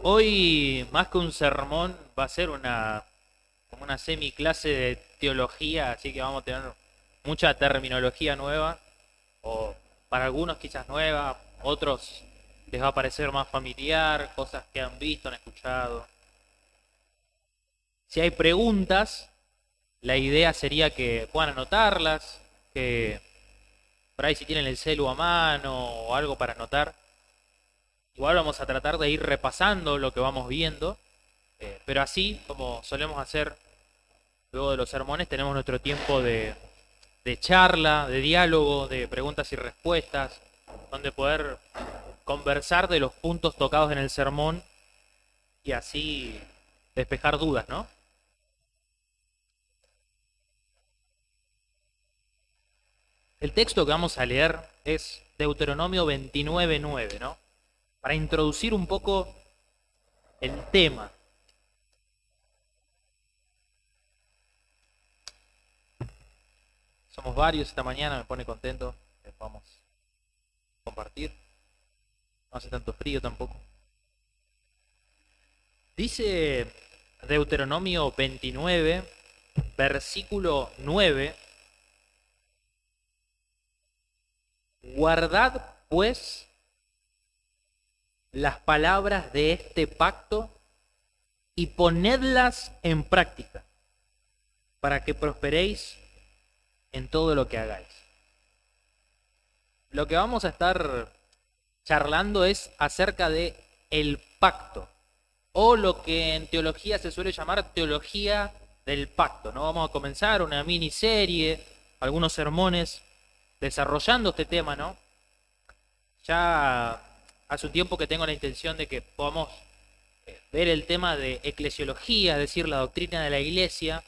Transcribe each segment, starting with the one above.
Hoy, más que un sermón, va a ser como una semiclase de teología, así que vamos a tener mucha terminología nueva, o para algunos quizás nueva, otros les va a parecer más familiar, cosas que han visto, han escuchado. Si hay preguntas, la idea sería que puedan anotarlas, que por ahí si tienen el celu a mano o algo para anotar. Igual vamos a tratar de ir repasando lo que vamos viendo, pero así como solemos hacer luego de los sermones, tenemos nuestro tiempo de charla, de diálogo, de preguntas y respuestas, donde poder conversar de los puntos tocados en el sermón y así despejar dudas, ¿no? El texto que vamos a leer es Deuteronomio 29:9, ¿no? Para introducir un poco el tema. Somos varios esta mañana, me pone contento que podamos compartir. No hace tanto frío tampoco. Dice Deuteronomio 29, versículo 9: Guardad, pues, las palabras de este pacto y ponedlas en práctica, para que prosperéis en todo lo que hagáis. Lo que vamos a estar charlando es acerca de el pacto, o lo que en teología se suele llamar teología del pacto, ¿no? Vamos a comenzar una miniserie, algunos sermones desarrollando este tema, ¿no? Ya hace un tiempo que tengo la intención de que podamos ver el tema de eclesiología, es decir, la doctrina de la iglesia,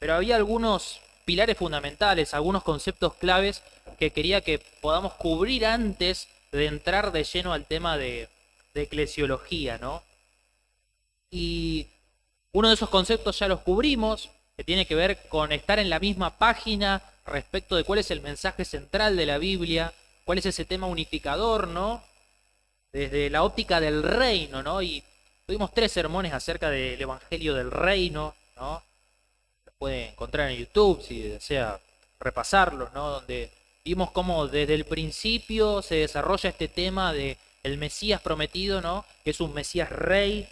pero había algunos pilares fundamentales, algunos conceptos claves que quería que podamos cubrir antes de entrar de lleno al tema de eclesiología, ¿no? Y uno de esos conceptos ya los cubrimos, que tiene que ver con estar en la misma página respecto de cuál es el mensaje central de la Biblia, cuál es ese tema unificador, ¿no? Desde la óptica del reino, ¿no? Y tuvimos 3 sermones acerca del Evangelio del Reino, ¿no? Los puede encontrar en YouTube si desea repasarlos, ¿no? Donde vimos cómo desde el principio se desarrolla este tema de el Mesías prometido, ¿no? Que es un Mesías rey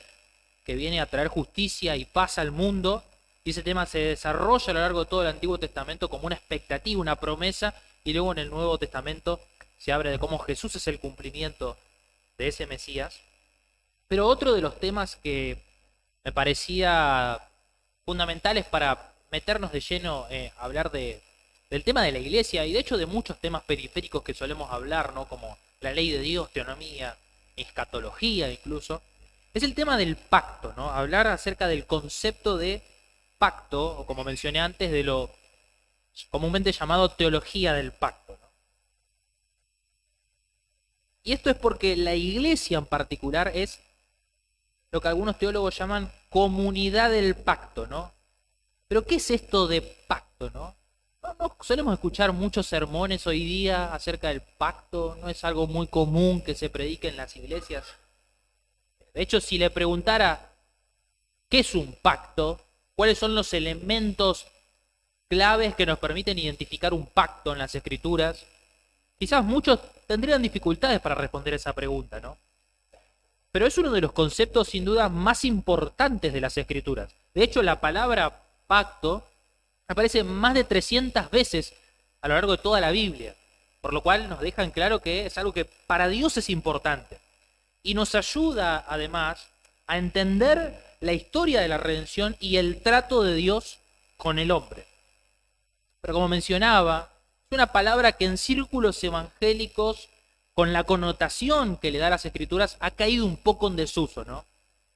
que viene a traer justicia y paz al mundo. Y ese tema se desarrolla a lo largo de todo el Antiguo Testamento como una expectativa, una promesa, y luego en el Nuevo Testamento se habla de cómo Jesús es el cumplimiento de ese Mesías. Pero otro de los temas que me parecía fundamentales para meternos de lleno a hablar del tema de la iglesia, y de hecho de muchos temas periféricos que solemos hablar, ¿no? Como la ley de Dios, teonomía, escatología incluso, es el tema del pacto, ¿no? Hablar acerca del concepto de pacto, o como mencioné antes, de lo comúnmente llamado teología del pacto, ¿no? Y esto es porque la iglesia en particular es lo que algunos teólogos llaman comunidad del pacto, ¿no? Pero ¿qué es esto de pacto, no? No solemos escuchar muchos sermones hoy día acerca del pacto, no es algo muy común que se predique en las iglesias. De hecho, si le preguntara qué es un pacto, cuáles son los elementos claves que nos permiten identificar un pacto en las escrituras, quizás muchos tendrían dificultades para responder esa pregunta, ¿no? Pero es uno de los conceptos sin duda más importantes de las escrituras. De hecho, la palabra pacto aparece más de 300 veces a lo largo de toda la Biblia, por lo cual nos dejan claro que es algo que para Dios es importante. Y nos ayuda, además, a entender la historia de la redención y el trato de Dios con el hombre. Pero como mencionaba, es una palabra que en círculos evangélicos, con la connotación que le da a las escrituras, ha caído un poco en desuso, ¿no?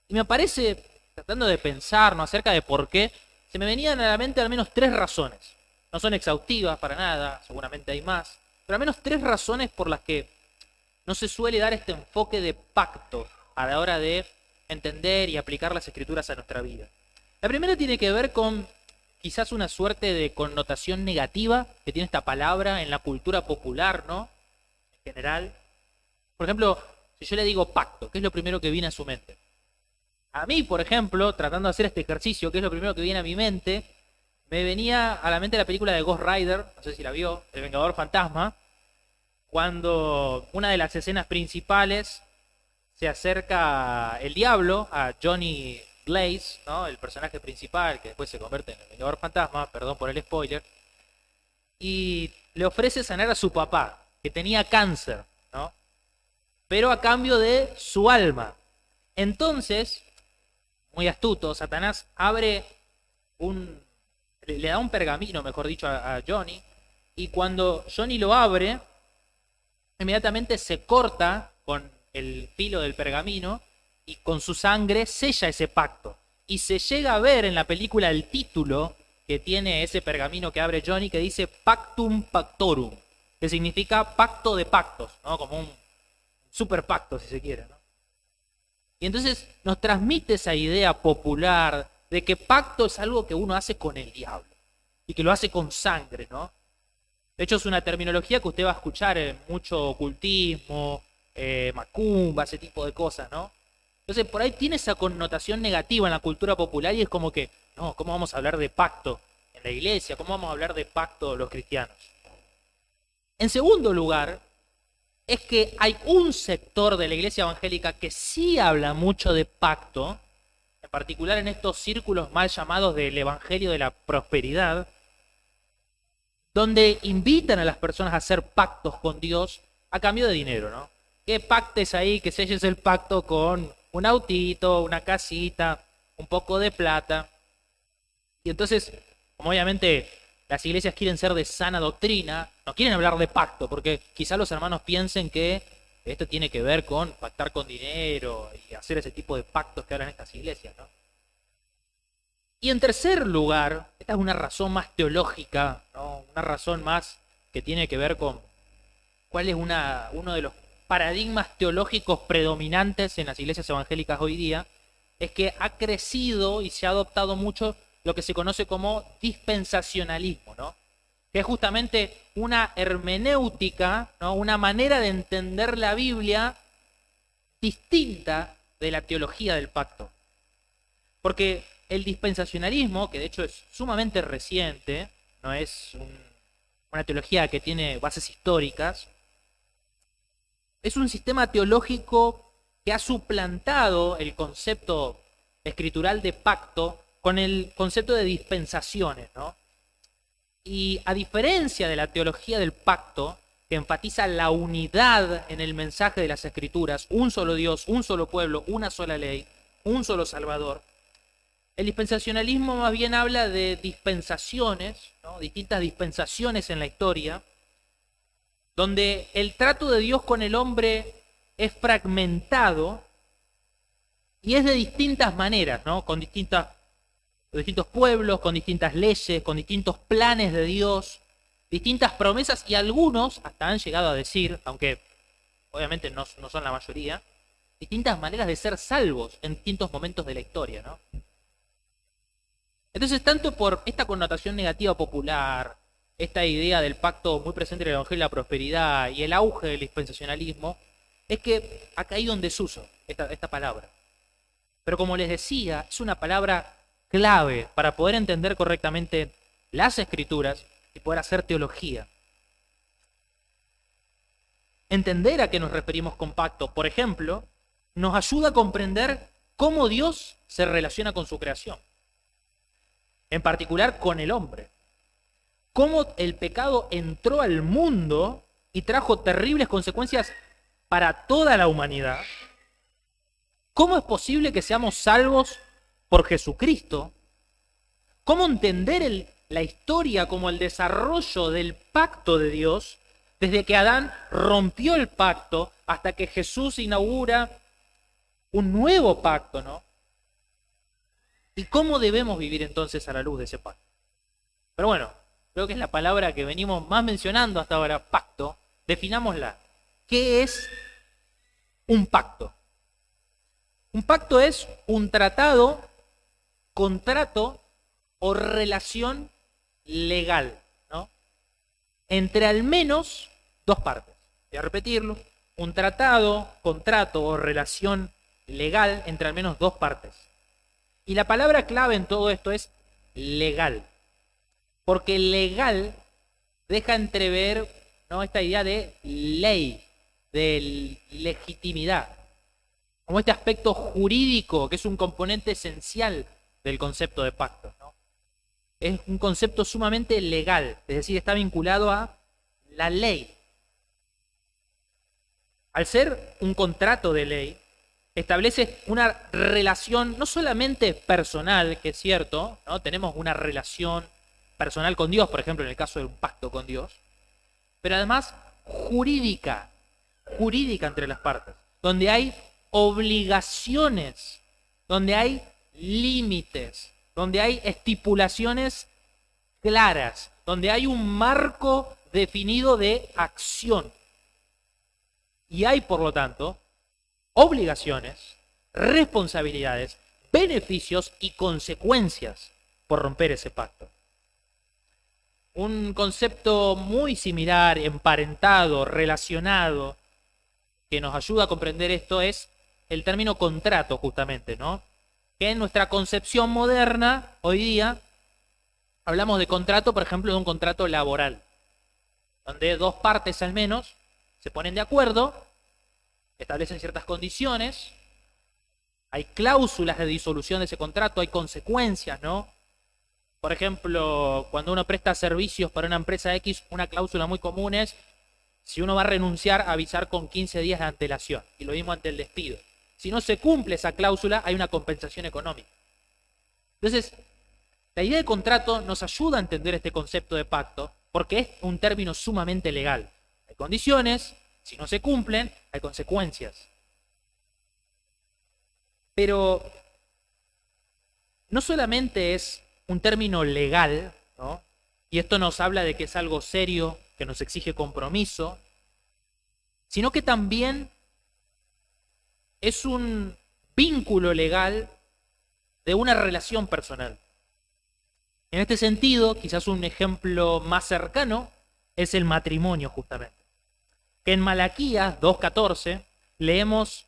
Y me parece, tratando de pensar, ¿no?, acerca de por qué, se me venían a la mente al menos 3 razones. No son exhaustivas para nada, seguramente hay más, pero al menos 3 razones por las que no se suele dar este enfoque de pacto a la hora de entender y aplicar las escrituras a nuestra vida. La primera tiene que ver con quizás una suerte de connotación negativa que tiene esta palabra en la cultura popular, ¿no? En general. Por ejemplo, si yo le digo pacto, ¿qué es lo primero que viene a su mente? A mí, por ejemplo, tratando de hacer este ejercicio, que es lo primero que viene a mi mente, me venía a la mente la película de Ghost Rider, no sé si la vio, El Vengador Fantasma, cuando una de las escenas principales se acerca el diablo a Johnny Blaze, ¿no? El personaje principal que después se convierte en el Vengador Fantasma, perdón por el spoiler, y le ofrece sanar a su papá, que tenía cáncer, ¿no? Pero a cambio de su alma. Entonces, muy astuto, Satanás abre le da un pergamino, mejor dicho, a Johnny, y cuando Johnny lo abre, inmediatamente se corta con el filo del pergamino y con su sangre sella ese pacto. Y se llega a ver en la película el título que tiene ese pergamino que abre Johnny, que dice Pactum Pactorum, que significa pacto de pactos, ¿no? Como un super pacto, si se quiere, ¿no? Y entonces nos transmite esa idea popular de que pacto es algo que uno hace con el diablo y que lo hace con sangre, ¿no? De hecho, es una terminología que usted va a escuchar en mucho ocultismo, macumba, ese tipo de cosas, ¿no? Entonces, por ahí tiene esa connotación negativa en la cultura popular y es como que, no, ¿cómo vamos a hablar de pacto en la iglesia? ¿Cómo vamos a hablar de pacto los cristianos? En segundo lugar, es que hay un sector de la iglesia evangélica que sí habla mucho de pacto, en particular en estos círculos mal llamados del evangelio de la prosperidad, donde invitan a las personas a hacer pactos con Dios a cambio de dinero, ¿no? Que pactes ahí, que selles el pacto con un autito, una casita, un poco de plata. Y entonces, como obviamente las iglesias quieren ser de sana doctrina, no quieren hablar de pacto, porque quizá los hermanos piensen que esto tiene que ver con pactar con dinero y hacer ese tipo de pactos que hablan estas iglesias, ¿no? Y en tercer lugar, esta es una razón más teológica, ¿no? Una razón más que tiene que ver con cuál es uno de los paradigmas teológicos predominantes en las iglesias evangélicas hoy día, es que ha crecido y se ha adoptado mucho lo que se conoce como dispensacionalismo, ¿no? Que es justamente una hermenéutica, ¿no? Una manera de entender la Biblia distinta de la teología del pacto. Porque el dispensacionalismo, que de hecho es sumamente reciente, no es una teología que tiene bases históricas, es un sistema teológico que ha suplantado el concepto escritural de pacto con el concepto de dispensaciones, ¿no? Y a diferencia de la teología del pacto, que enfatiza la unidad en el mensaje de las Escrituras, un solo Dios, un solo pueblo, una sola ley, un solo Salvador, el dispensacionalismo más bien habla de dispensaciones, ¿no? Distintas dispensaciones en la historia, donde el trato de Dios con el hombre es fragmentado y es de distintas maneras, ¿no? Con distintos pueblos, con distintas leyes, con distintos planes de Dios, distintas promesas, y algunos hasta han llegado a decir, aunque obviamente no son la mayoría, distintas maneras de ser salvos en distintos momentos de la historia, ¿no? Entonces, tanto por esta connotación negativa popular, esta idea del pacto muy presente en el Evangelio de la Prosperidad y el auge del dispensacionalismo, es que ha caído en desuso esta palabra. Pero como les decía, es una palabra clave para poder entender correctamente las Escrituras y poder hacer teología. Entender a qué nos referimos con pacto, por ejemplo, nos ayuda a comprender cómo Dios se relaciona con su creación, en particular con el hombre. Cómo el pecado entró al mundo y trajo terribles consecuencias para toda la humanidad. ¿Cómo es posible que seamos salvos por Jesucristo? ¿Cómo entender la historia como el desarrollo del pacto de Dios desde que Adán rompió el pacto hasta que Jesús inaugura un nuevo pacto, ¿no? ¿Y cómo debemos vivir entonces a la luz de ese pacto? Pero bueno, creo que es la palabra que venimos más mencionando hasta ahora, pacto. Definámosla. ¿Qué es un pacto? Un pacto es un tratado, contrato o relación legal, ¿no? Entre al menos dos partes. Voy a repetirlo. Un tratado, contrato o relación legal entre al menos dos partes. Y la palabra clave en todo esto es legal. Porque legal deja entrever, ¿no?, esta idea de ley, de legitimidad. Como este aspecto jurídico que es un componente esencial del concepto de pacto, ¿no? Es un concepto sumamente legal, es decir, está vinculado a la ley. Al ser un contrato de ley, establece una relación no solamente personal, que es cierto, ¿no? Tenemos una relación personal con Dios, por ejemplo, en el caso de un pacto con Dios, pero además jurídica entre las partes, donde hay obligaciones, donde hay límites, donde hay estipulaciones claras, donde hay un marco definido de acción. Y hay, por lo tanto, obligaciones, responsabilidades, beneficios y consecuencias por romper ese pacto. Un concepto muy similar, emparentado, relacionado, que nos ayuda a comprender esto es el término contrato, justamente, ¿no? Que en nuestra concepción moderna, hoy día, hablamos de contrato, por ejemplo, de un contrato laboral, donde dos partes al menos se ponen de acuerdo, establecen ciertas condiciones, hay cláusulas de disolución de ese contrato, hay consecuencias, ¿no? Por ejemplo, cuando uno presta servicios para una empresa X, una cláusula muy común es, si uno va a renunciar, avisar con 15 días de antelación, y lo mismo ante el despido. Si no se cumple esa cláusula, hay una compensación económica. Entonces, la idea de contrato nos ayuda a entender este concepto de pacto, porque es un término sumamente legal. Hay condiciones, si no se cumplen, hay consecuencias. Pero no solamente es un término legal, ¿no?, y esto nos habla de que es algo serio, que nos exige compromiso, sino que también es un vínculo legal de una relación personal. En este sentido, quizás un ejemplo más cercano es el matrimonio, justamente. Que en Malaquías 2:14 leemos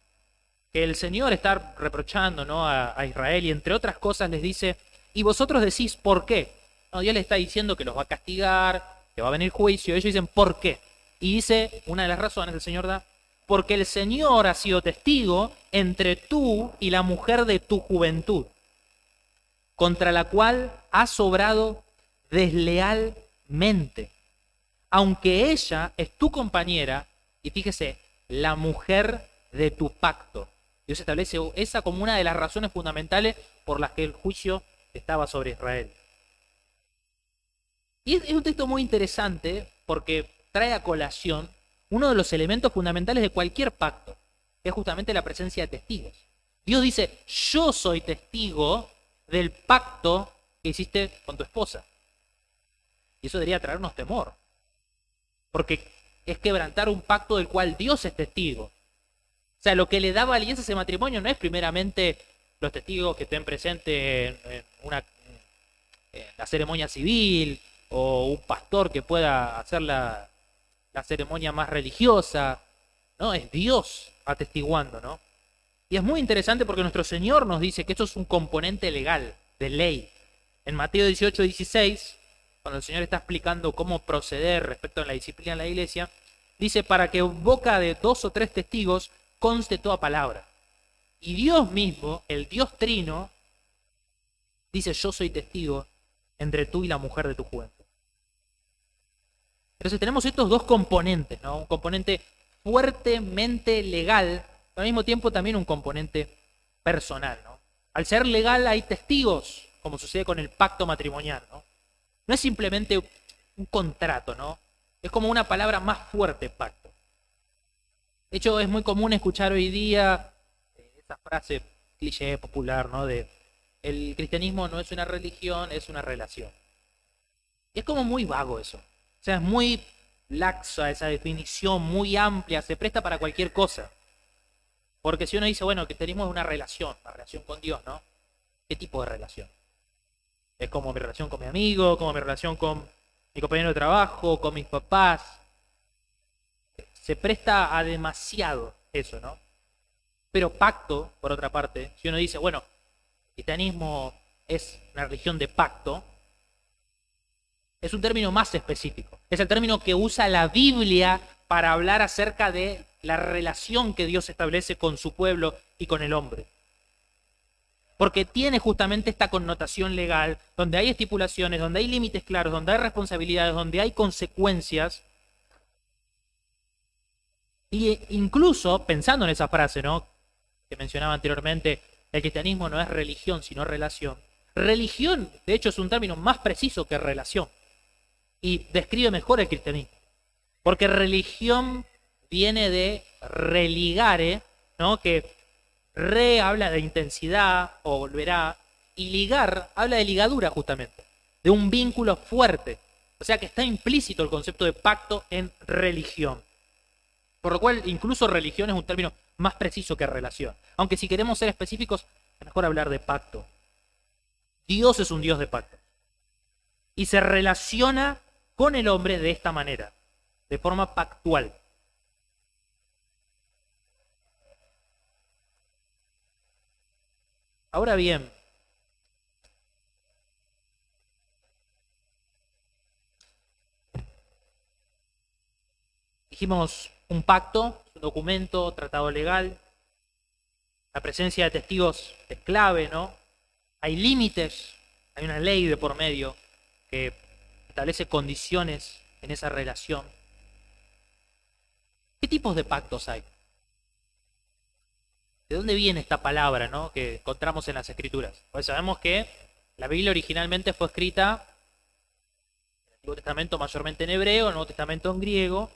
que el Señor está reprochando, ¿no?, a Israel, y entre otras cosas les dice, y vosotros decís, ¿por qué? No, Dios les está diciendo que los va a castigar, que va a venir juicio. Ellos dicen, ¿por qué? Y dice, una de las razones el Señor da, porque el Señor ha sido testigo entre tú y la mujer de tu juventud, contra la cual has obrado deslealmente, aunque ella es tu compañera, y fíjese, la mujer de tu pacto. Dios establece esa como una de las razones fundamentales por las que el juicio estaba sobre Israel. Y es un texto muy interesante porque trae a colación uno de los elementos fundamentales de cualquier pacto, que es justamente la presencia de testigos. Dios dice, yo soy testigo del pacto que hiciste con tu esposa. Y eso debería traernos temor, porque es quebrantar un pacto del cual Dios es testigo. O sea, lo que le da validez a ese matrimonio no es primeramente los testigos que estén presentes en la ceremonia civil, o un pastor que pueda hacer la ceremonia más religiosa, ¿no? Es Dios atestiguando, ¿no? Y es muy interesante porque nuestro Señor nos dice que esto es un componente legal, de ley. En Mateo 18:16, cuando el Señor está explicando cómo proceder respecto a la disciplina en la iglesia, dice, para que en boca de 2 o 3 testigos conste toda palabra. Y Dios mismo, el Dios Trino, dice, yo soy testigo entre tú y la mujer de tu juventud. Entonces tenemos estos dos componentes, ¿no? Un componente fuertemente legal, pero al mismo tiempo también un componente personal, ¿no? Al ser legal hay testigos, como sucede con el pacto matrimonial, ¿no? No es simplemente un contrato, ¿no? Es como una palabra más fuerte, pacto. De hecho, es muy común escuchar hoy día esa frase cliché popular, ¿no? De el cristianismo no es una religión, es una relación. Y es como muy vago eso. O sea, es muy laxa esa definición, muy amplia, se presta para cualquier cosa. Porque si uno dice, bueno, el cristianismo es una relación con Dios, ¿no? ¿Qué tipo de relación? Es como mi relación con mi amigo, como mi relación con mi compañero de trabajo, con mis papás. Se presta a demasiado eso, ¿no? Pero pacto, por otra parte, si uno dice, bueno, el cristianismo es una religión de pacto, es un término más específico. Es el término que usa la Biblia para hablar acerca de la relación que Dios establece con su pueblo y con el hombre. Porque tiene justamente esta connotación legal, donde hay estipulaciones, donde hay límites claros, donde hay responsabilidades, donde hay consecuencias. Y incluso, pensando en esa frase, ¿no?, que mencionaba anteriormente, el cristianismo no es religión, sino relación. Religión, de hecho, es un término más preciso que relación. Y describe mejor el cristianismo. Porque religión viene de religare, ¿no?, que habla de intensidad o volverá, y ligar habla de ligadura justamente, de un vínculo fuerte. O sea que está implícito el concepto de pacto en religión. Por lo cual, incluso religión es un término más preciso que relación. Aunque si queremos ser específicos, es mejor hablar de pacto. Dios es un Dios de pacto. Y se relaciona con el hombre de esta manera, de forma pactual. Ahora bien, dijimos un pacto, un documento, tratado legal. La presencia de testigos es clave, ¿no? Hay límites, hay una ley de por medio que establece condiciones en esa relación. ¿Qué tipos de pactos hay? ¿De dónde viene esta palabra, ¿no?, que encontramos en las Escrituras? Pues sabemos que la Biblia originalmente fue escrita en el Antiguo Testamento mayormente en hebreo, en el Nuevo Testamento en griego,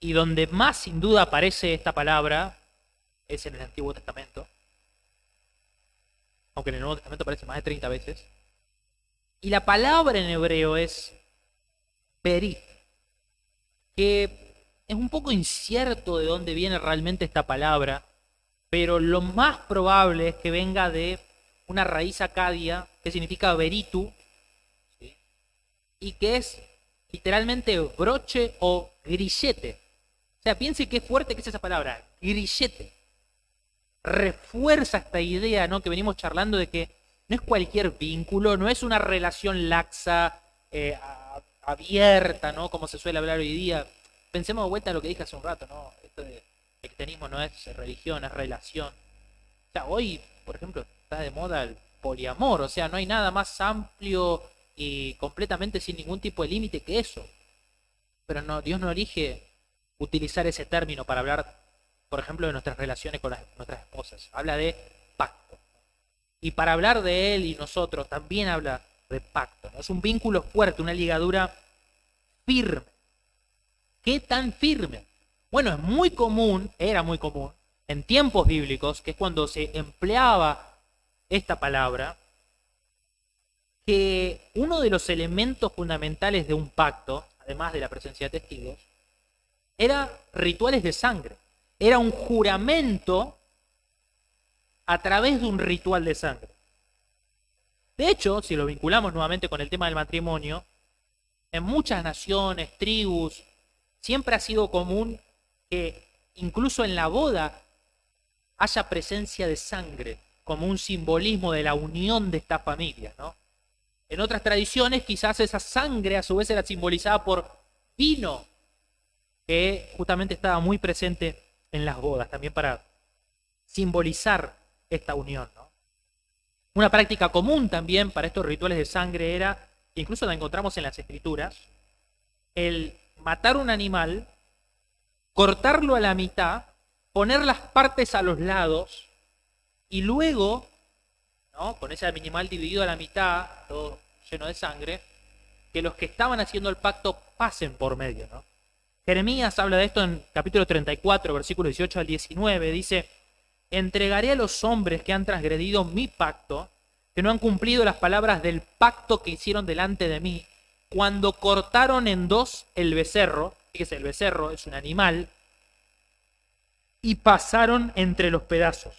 y donde más sin duda aparece esta palabra es en el Antiguo Testamento, aunque en el Nuevo Testamento aparece más de 30 veces. Y la palabra en hebreo es berit, que es un poco incierto de dónde viene realmente esta palabra, pero lo más probable es que venga de una raíz acadia que significa beritu, ¿sí?, y que es literalmente broche o grillete. O sea, piense qué fuerte que es esa palabra, grillete. Refuerza esta idea, ¿no?, que venimos charlando de que no es cualquier vínculo, no es una relación laxa, abierta, ¿no?, como se suele hablar hoy día. Pensemos de vuelta a lo que dije hace un rato, ¿no? Esto de el cristianismo no es religión, es relación. O sea, hoy, por ejemplo, está de moda el poliamor, o sea, no hay nada más amplio y completamente sin ningún tipo de límite que eso. Pero no, Dios no elige utilizar ese término para hablar, por ejemplo, de nuestras relaciones con nuestras esposas. Habla de pacto. Y para hablar de Él y nosotros también habla de pacto, ¿no? Es un vínculo fuerte, una ligadura firme. ¿Qué tan firme? Bueno, es muy común, era muy común, en tiempos bíblicos, que es cuando se empleaba esta palabra, que uno de los elementos fundamentales de un pacto, además de la presencia de testigos, era rituales de sangre. Era un juramento a través de un ritual de sangre. De hecho, si lo vinculamos nuevamente con el tema del matrimonio, en muchas naciones, tribus, siempre ha sido común que incluso en la boda haya presencia de sangre como un simbolismo de la unión de estas familias, ¿no? En otras tradiciones quizás esa sangre a su vez era simbolizada por vino, que justamente estaba muy presente en las bodas, también para simbolizar esta unión, ¿no? Una práctica común también para estos rituales de sangre era, incluso la encontramos en las Escrituras, el matar un animal, cortarlo a la mitad, poner las partes a los lados y luego, ¿no?, con ese animal dividido a la mitad, todo lleno de sangre, que los que estaban haciendo el pacto pasen por medio, ¿no? Jeremías habla de esto en capítulo 34, versículos 18 al 19, dice: entregaré a los hombres que han transgredido mi pacto, que no han cumplido las palabras del pacto que hicieron delante de mí, cuando cortaron en dos el becerro. Fíjese, el becerro es un animal, y pasaron entre los pedazos.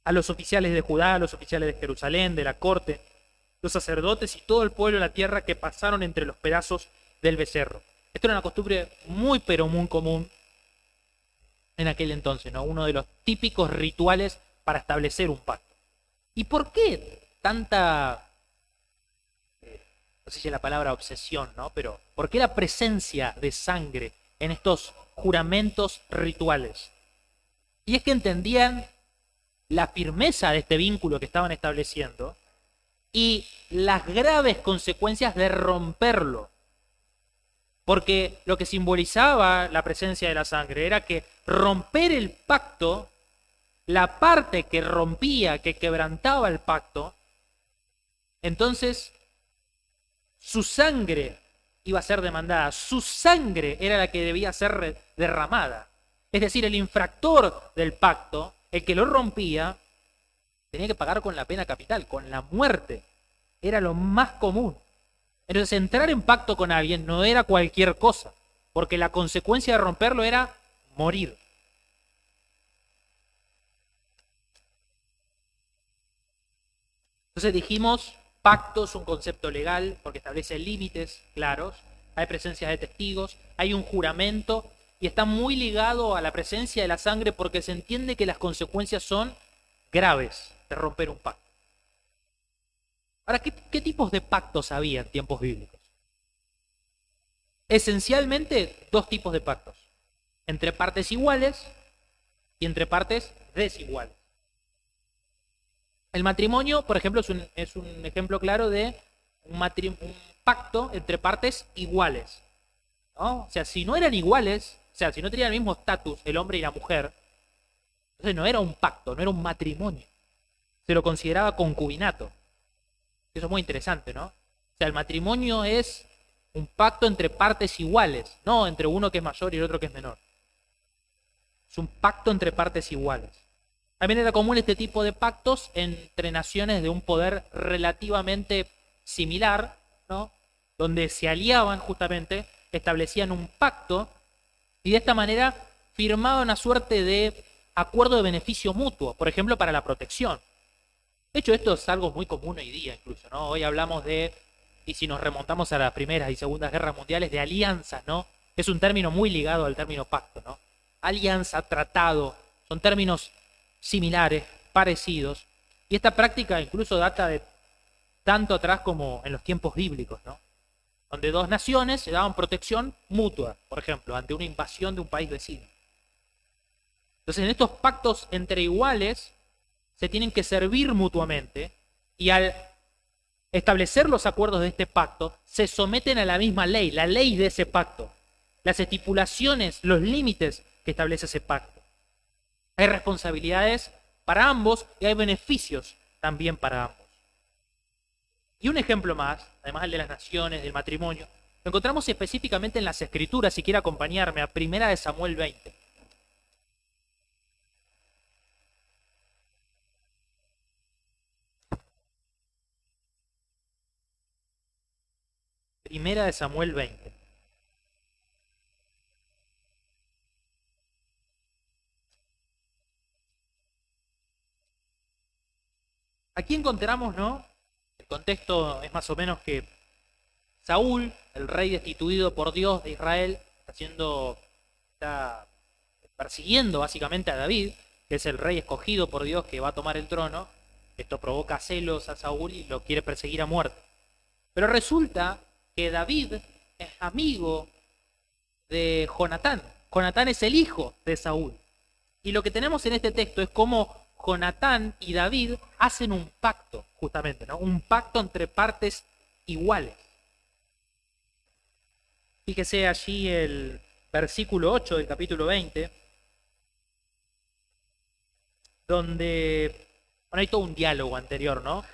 A los oficiales de Judá, a los oficiales de Jerusalén, de la corte, los sacerdotes y todo el pueblo de la tierra que pasaron entre los pedazos del becerro. Esto era una costumbre muy pero muy común en aquel entonces, ¿no? Uno de los típicos rituales para establecer un pacto. ¿Y por qué tanta, no sé si es la palabra obsesión, ¿no? Pero ¿por qué la presencia de sangre en estos juramentos rituales? Y es que entendían la firmeza de este vínculo que estaban estableciendo y las graves consecuencias de romperlo. Porque lo que simbolizaba la presencia de la sangre era que romper el pacto, la parte que rompía, que quebrantaba el pacto, entonces su sangre iba a ser demandada, su sangre era la que debía ser derramada. Es decir, el infractor del pacto, el que lo rompía, tenía que pagar con la pena capital, con la muerte. Era lo más común. Entonces, entrar en pacto con alguien no era cualquier cosa, porque la consecuencia de romperlo era morir. Entonces dijimos, pacto es un concepto legal porque establece límites claros, hay presencia de testigos, hay un juramento y está muy ligado a la presencia de la sangre porque se entiende que las consecuencias son graves de romper un pacto. Ahora, ¿qué tipos de pactos había en tiempos bíblicos? Esencialmente dos tipos de pactos, entre partes iguales y entre partes desiguales. El matrimonio, por ejemplo, es un ejemplo claro de un pacto entre partes iguales, ¿no? O sea, si no eran iguales, o sea, si no tenían el mismo estatus el hombre y la mujer, entonces no era un pacto, no era un matrimonio. Se lo consideraba concubinato. Eso es muy interesante, ¿no? O sea, el matrimonio es un pacto entre partes iguales, no entre uno que es mayor y el otro que es menor. Es un pacto entre partes iguales. También era común este tipo de pactos entre naciones de un poder relativamente similar, ¿no? Donde se aliaban justamente, establecían un pacto y de esta manera firmaban una suerte de acuerdo de beneficio mutuo, por ejemplo, para la protección. De hecho, esto es algo muy común hoy día incluso, ¿no? Hoy hablamos de, y si nos remontamos a las primeras y segundas guerras mundiales, de alianzas, ¿no? Es un término muy ligado al término pacto, ¿no? Alianza, tratado, son términos similares, parecidos, y esta práctica incluso data de tanto atrás como en los tiempos bíblicos, ¿no? Donde dos naciones se daban protección mutua, por ejemplo, ante una invasión de un país vecino. Entonces, en estos pactos entre iguales se tienen que servir mutuamente y al establecer los acuerdos de este pacto se someten a la misma ley, la ley de ese pacto, las estipulaciones, los límites que establece ese pacto. Hay responsabilidades para ambos y hay beneficios también para ambos. Y un ejemplo más, además el de las naciones, del matrimonio, lo encontramos específicamente en las Escrituras, si quiere acompañarme, a 1 Samuel 20. Primera de Samuel 20. Aquí encontramos, ¿no? El contexto es más o menos que Saúl, el rey destituido por Dios de Israel, está persiguiendo básicamente a David, que es el rey escogido por Dios que va a tomar el trono. Esto provoca celos a Saúl y lo quiere perseguir a muerte. Pero resulta que David es amigo de Jonatán. Jonatán es el hijo de Saúl. Y lo que tenemos en este texto es cómo Jonatán y David hacen un pacto, justamente, ¿no? Un pacto entre partes iguales. Fíjese allí el versículo 8 del capítulo 20, donde, bueno, hay todo un diálogo anterior, ¿no?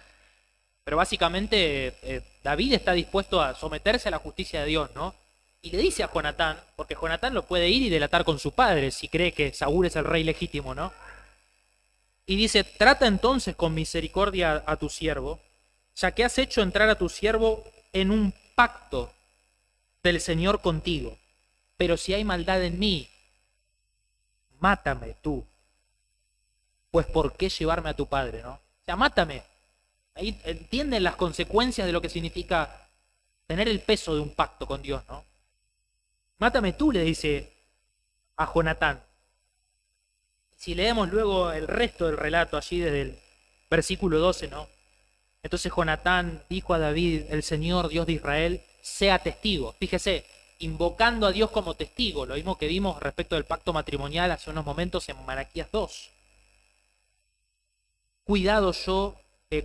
Pero básicamente David está dispuesto a someterse a la justicia de Dios, ¿no? Y le dice a Jonatán, porque Jonatán lo puede ir y delatar con su padre si cree que Saúl es el rey legítimo, ¿no? Y dice, trata entonces con misericordia a tu siervo, ya que has hecho entrar a tu siervo en un pacto del Señor contigo. Pero si hay maldad en mí, mátame tú. Pues ¿por qué llevarme a tu padre, no? O sea, mátame. Ahí entienden las consecuencias de lo que significa tener el peso de un pacto con Dios, ¿no? Mátame tú, le dice a Jonatán. Si leemos luego el resto del relato allí desde el versículo 12, ¿no? Entonces Jonatán dijo a David: el Señor, Dios de Israel, sea testigo. Fíjese, invocando a Dios como testigo, lo mismo que vimos respecto del pacto matrimonial hace unos momentos en Malaquías 2. Cuidado yo,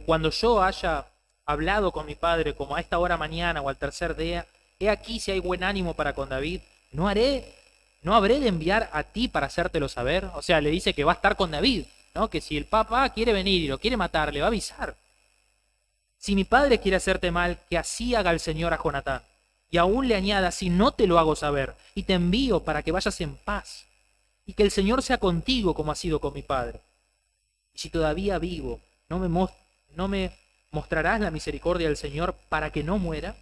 cuando yo haya hablado con mi padre, como a esta hora mañana o al tercer día, he aquí si hay buen ánimo para con David, no habré de enviar a ti para hacértelo saber. O sea, le dice que va a estar con David, ¿no? Que si el papá quiere venir y lo quiere matar, le va a avisar. Si mi padre quiere hacerte mal, que así haga el Señor a Jonatán. Y aún le añada: si no te lo hago saber, y te envío para que vayas en paz, y que el Señor sea contigo como ha sido con mi padre. Y si todavía vivo, ¿no me mostrarás la misericordia del Señor para que no muera?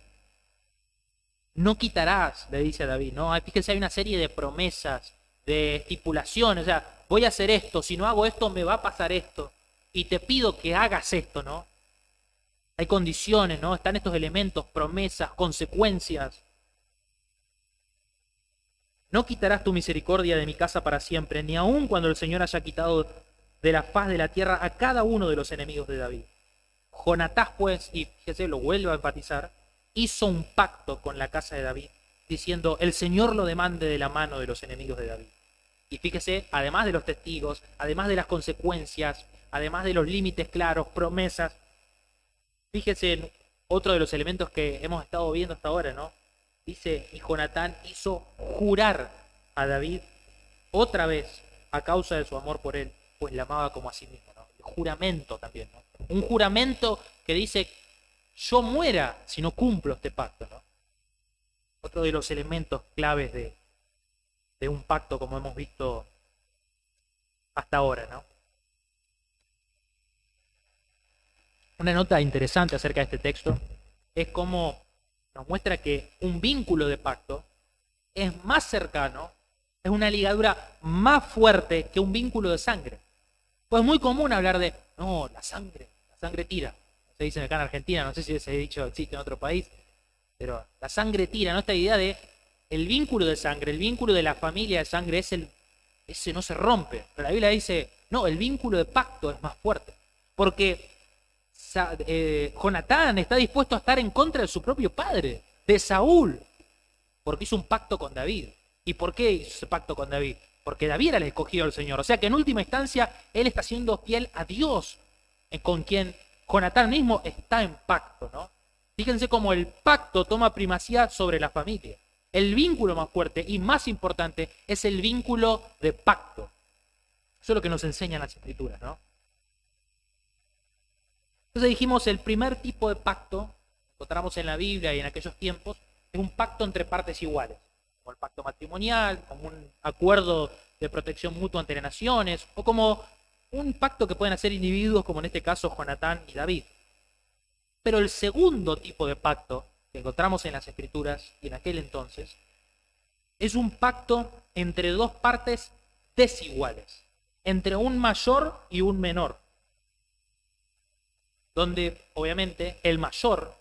No quitarás, le dice a David, ¿no? Fíjense, hay una serie de promesas, de estipulaciones, o sea, voy a hacer esto, si no hago esto me va a pasar esto, y te pido que hagas esto, ¿no? Hay condiciones, ¿no? Están estos elementos, promesas, consecuencias. No quitarás tu misericordia de mi casa para siempre, ni aun cuando el Señor haya quitado de la faz de la tierra a cada uno de los enemigos de David. Jonatán, pues, y fíjese, lo vuelvo a enfatizar, hizo un pacto con la casa de David, diciendo: el Señor lo demande de la mano de los enemigos de David. Y fíjese, además de los testigos, además de las consecuencias, además de los límites claros, promesas, fíjese en otro de los elementos que hemos estado viendo hasta ahora, ¿no? Dice: y Jonatán hizo jurar a David otra vez a causa de su amor por él, pues la amaba como a sí mismo, ¿no? El juramento también, ¿no? Un juramento que dice: yo muera si no cumplo este pacto, ¿no? Otro de los elementos claves de un pacto, como hemos visto hasta ahora, ¿no? Una nota interesante acerca de este texto es cómo nos muestra que un vínculo de pacto es más cercano, es una ligadura más fuerte que un vínculo de sangre. Pues es muy común hablar de: no, la sangre tira. Se dice acá en Argentina, no sé si ese dicho existe en otro país, pero la sangre tira, ¿no? Esta idea de el vínculo de sangre, el vínculo de la familia de sangre, ese no se rompe. Pero la Biblia dice: no, el vínculo de pacto es más fuerte. Porque Jonatán está dispuesto a estar en contra de su propio padre, de Saúl, porque hizo un pacto con David. ¿Y por qué hizo ese pacto con David? Porque David era el escogido del Señor. O sea que en última instancia él está siendo fiel a Dios, con quien Jonatán mismo está en pacto, ¿no? Fíjense cómo el pacto toma primacía sobre la familia. El vínculo más fuerte y más importante es el vínculo de pacto. Eso es lo que nos enseñan las Escrituras, ¿no? Entonces dijimos, el primer tipo de pacto que encontramos en la Biblia y en aquellos tiempos es un pacto entre partes iguales, como el pacto matrimonial, como un acuerdo de protección mutua entre naciones, o como un pacto que pueden hacer individuos, como en este caso Jonatán y David. Pero el segundo tipo de pacto que encontramos en las Escrituras y en aquel entonces es un pacto entre dos partes desiguales, entre un mayor y un menor, donde obviamente el mayor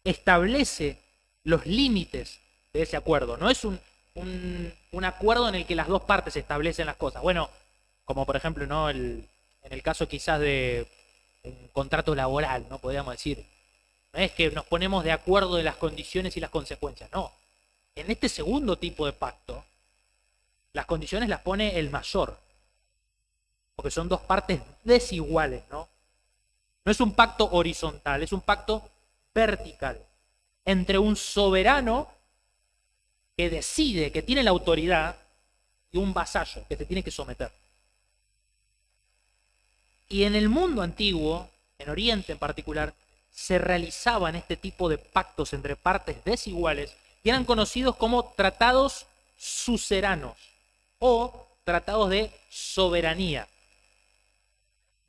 establece los límites de ese acuerdo. No es un acuerdo en el que las dos partes establecen las cosas. Bueno, como por ejemplo, ¿no? En el caso quizás de un contrato laboral, ¿no? Podríamos decir. No es que nos ponemos de acuerdo de las condiciones y las consecuencias, no. En este segundo tipo de pacto, las condiciones las pone el mayor, porque son dos partes desiguales, ¿no? No es un pacto horizontal, es un pacto vertical, entre un soberano que decide, que tiene la autoridad, y un vasallo que se tiene que someter. Y en el mundo antiguo, en Oriente en particular, se realizaban este tipo de pactos entre partes desiguales que eran conocidos como tratados suzeranos o tratados de soberanía,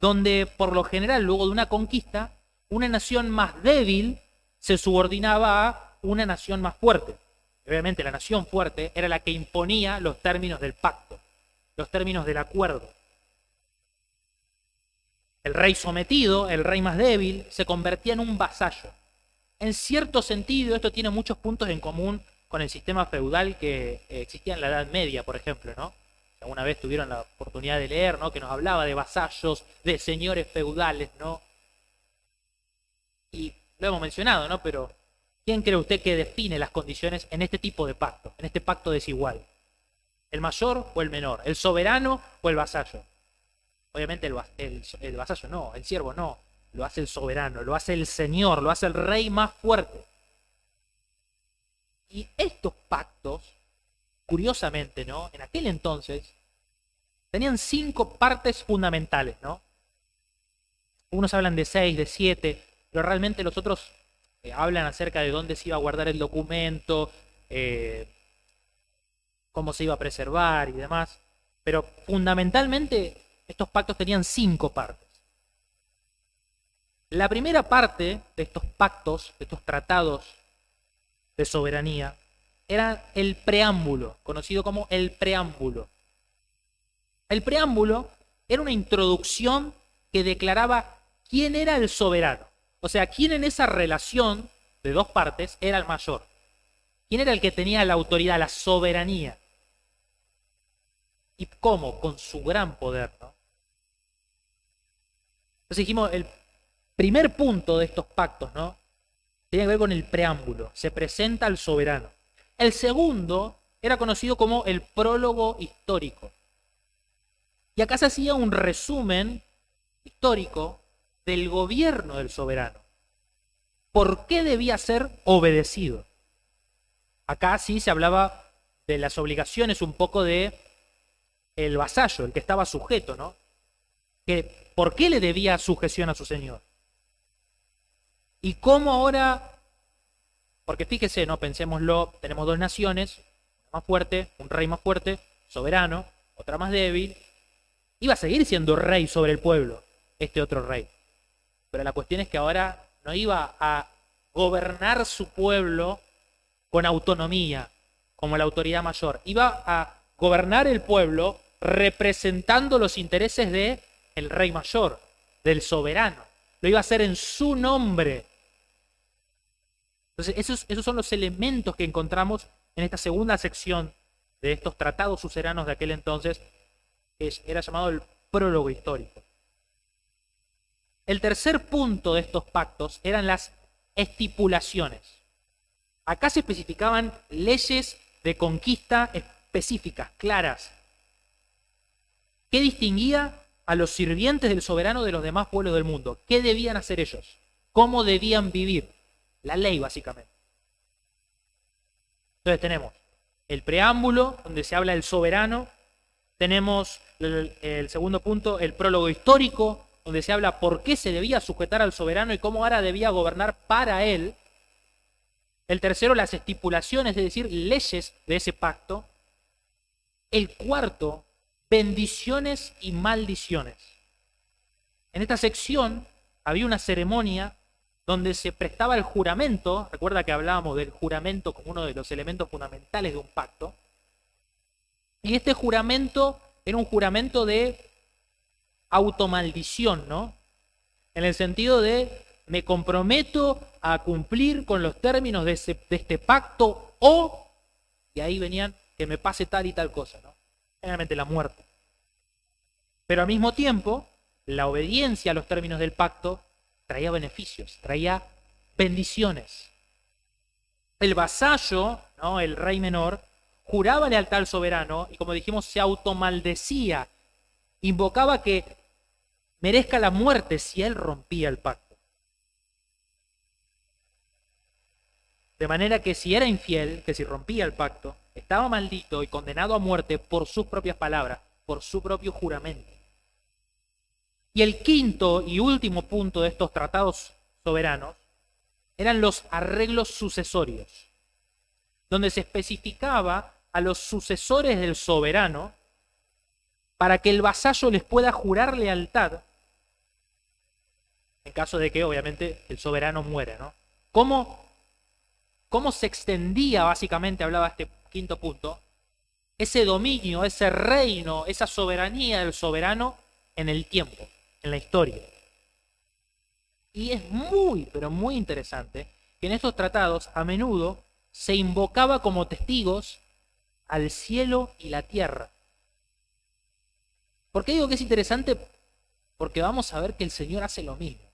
donde por lo general luego de una conquista, una nación más débil se subordinaba a una nación más fuerte. Obviamente la nación fuerte era la que imponía los términos del pacto, los términos del acuerdo. El rey sometido, el rey más débil, se convertía en un vasallo. En cierto sentido, esto tiene muchos puntos en común con el sistema feudal que existía en la Edad Media, por ejemplo, ¿no? alguna vez tuvieron la oportunidad de leer, ¿no? Que nos hablaba de vasallos, de señores feudales, ¿no? Y lo hemos mencionado, ¿no? Pero ¿quién cree usted que define las condiciones en este tipo de pacto, en este pacto desigual? ¿El mayor o el menor? ¿El soberano o el vasallo? Obviamente el vasallo no, el siervo no, lo hace el soberano, lo hace el señor, lo hace el rey más fuerte. Y estos pactos, curiosamente, ¿no? En aquel entonces, tenían 5 partes fundamentales, ¿no? Unos hablan de 6, de 7, pero realmente los otros hablan acerca de dónde se iba a guardar el documento, cómo se iba a preservar y demás. Pero fundamentalmente estos pactos tenían 5 partes. La primera parte de estos pactos, de estos tratados de soberanía, era el preámbulo, conocido como el preámbulo. El preámbulo era una introducción que declaraba quién era el soberano. O sea, quién en esa relación de 2 partes era el mayor. ¿Quién era el que tenía la autoridad, la soberanía? ¿Y cómo? Con su gran poder, ¿no? Entonces dijimos, el primer punto de estos pactos, ¿no? Tiene que ver con el preámbulo. Se presenta al soberano. El segundo era conocido como el prólogo histórico. Y acá se hacía un resumen histórico del gobierno del soberano. ¿Por qué debía ser obedecido? Acá sí se hablaba de las obligaciones un poco de el vasallo, el que estaba sujeto, ¿no? Que ¿por qué le debía sujeción a su señor? Y cómo ahora, porque fíjese, no pensémoslo, tenemos 2 naciones, una más fuerte, un rey más fuerte, soberano, otra más débil. Iba a seguir siendo rey sobre el pueblo, este otro rey. Pero la cuestión es que ahora no iba a gobernar su pueblo con autonomía, como la autoridad mayor. Iba a gobernar el pueblo representando los intereses del rey mayor, del soberano. Lo iba a hacer en su nombre. Entonces, esos son los elementos que encontramos en esta segunda sección de estos tratados suzeranos de aquel entonces, que era llamado el prólogo histórico. El tercer punto de estos pactos eran las estipulaciones. Acá se especificaban leyes de conquista específicas, claras. ¿Qué distinguía a los sirvientes del soberano de los demás pueblos del mundo? ¿Qué debían hacer ellos? ¿Cómo debían vivir? La ley, básicamente. Entonces tenemos el preámbulo, donde se habla del soberano. Tenemos el segundo punto, el prólogo histórico, donde se habla por qué se debía sujetar al soberano y cómo ahora debía gobernar para él. El tercero, las estipulaciones, es decir, leyes de ese pacto. El cuarto, bendiciones y maldiciones. En esta sección había una ceremonia donde se prestaba el juramento. Recuerda que hablábamos del juramento como uno de los elementos fundamentales de un pacto. Y este juramento era un juramento de automaldición, ¿no? En el sentido de me comprometo a cumplir con los términos de este pacto o, y ahí venían, que me pase tal y tal cosa, ¿no? Generalmente la muerte. Pero al mismo tiempo, la obediencia a los términos del pacto traía beneficios, traía bendiciones. El vasallo, ¿no? El rey menor, juraba lealtad al soberano y, como dijimos, se automaldecía, invocaba que merezca la muerte si él rompía el pacto. De manera que si era infiel, que si rompía el pacto, estaba maldito y condenado a muerte por sus propias palabras, por su propio juramento. Y el quinto y último punto de estos tratados soberanos eran los arreglos sucesorios, donde se especificaba a los sucesores del soberano para que el vasallo les pueda jurar lealtad en caso de que, obviamente, el soberano muera, ¿no? ¿Cómo se extendía, básicamente, hablaba este quinto punto, ese dominio, ese reino, esa soberanía del soberano en el tiempo, en la historia? Y es muy, pero muy interesante que en estos tratados a menudo se invocaba como testigos al cielo y la tierra. ¿Por qué digo que es interesante? Porque vamos a ver que el Señor hace lo mismo.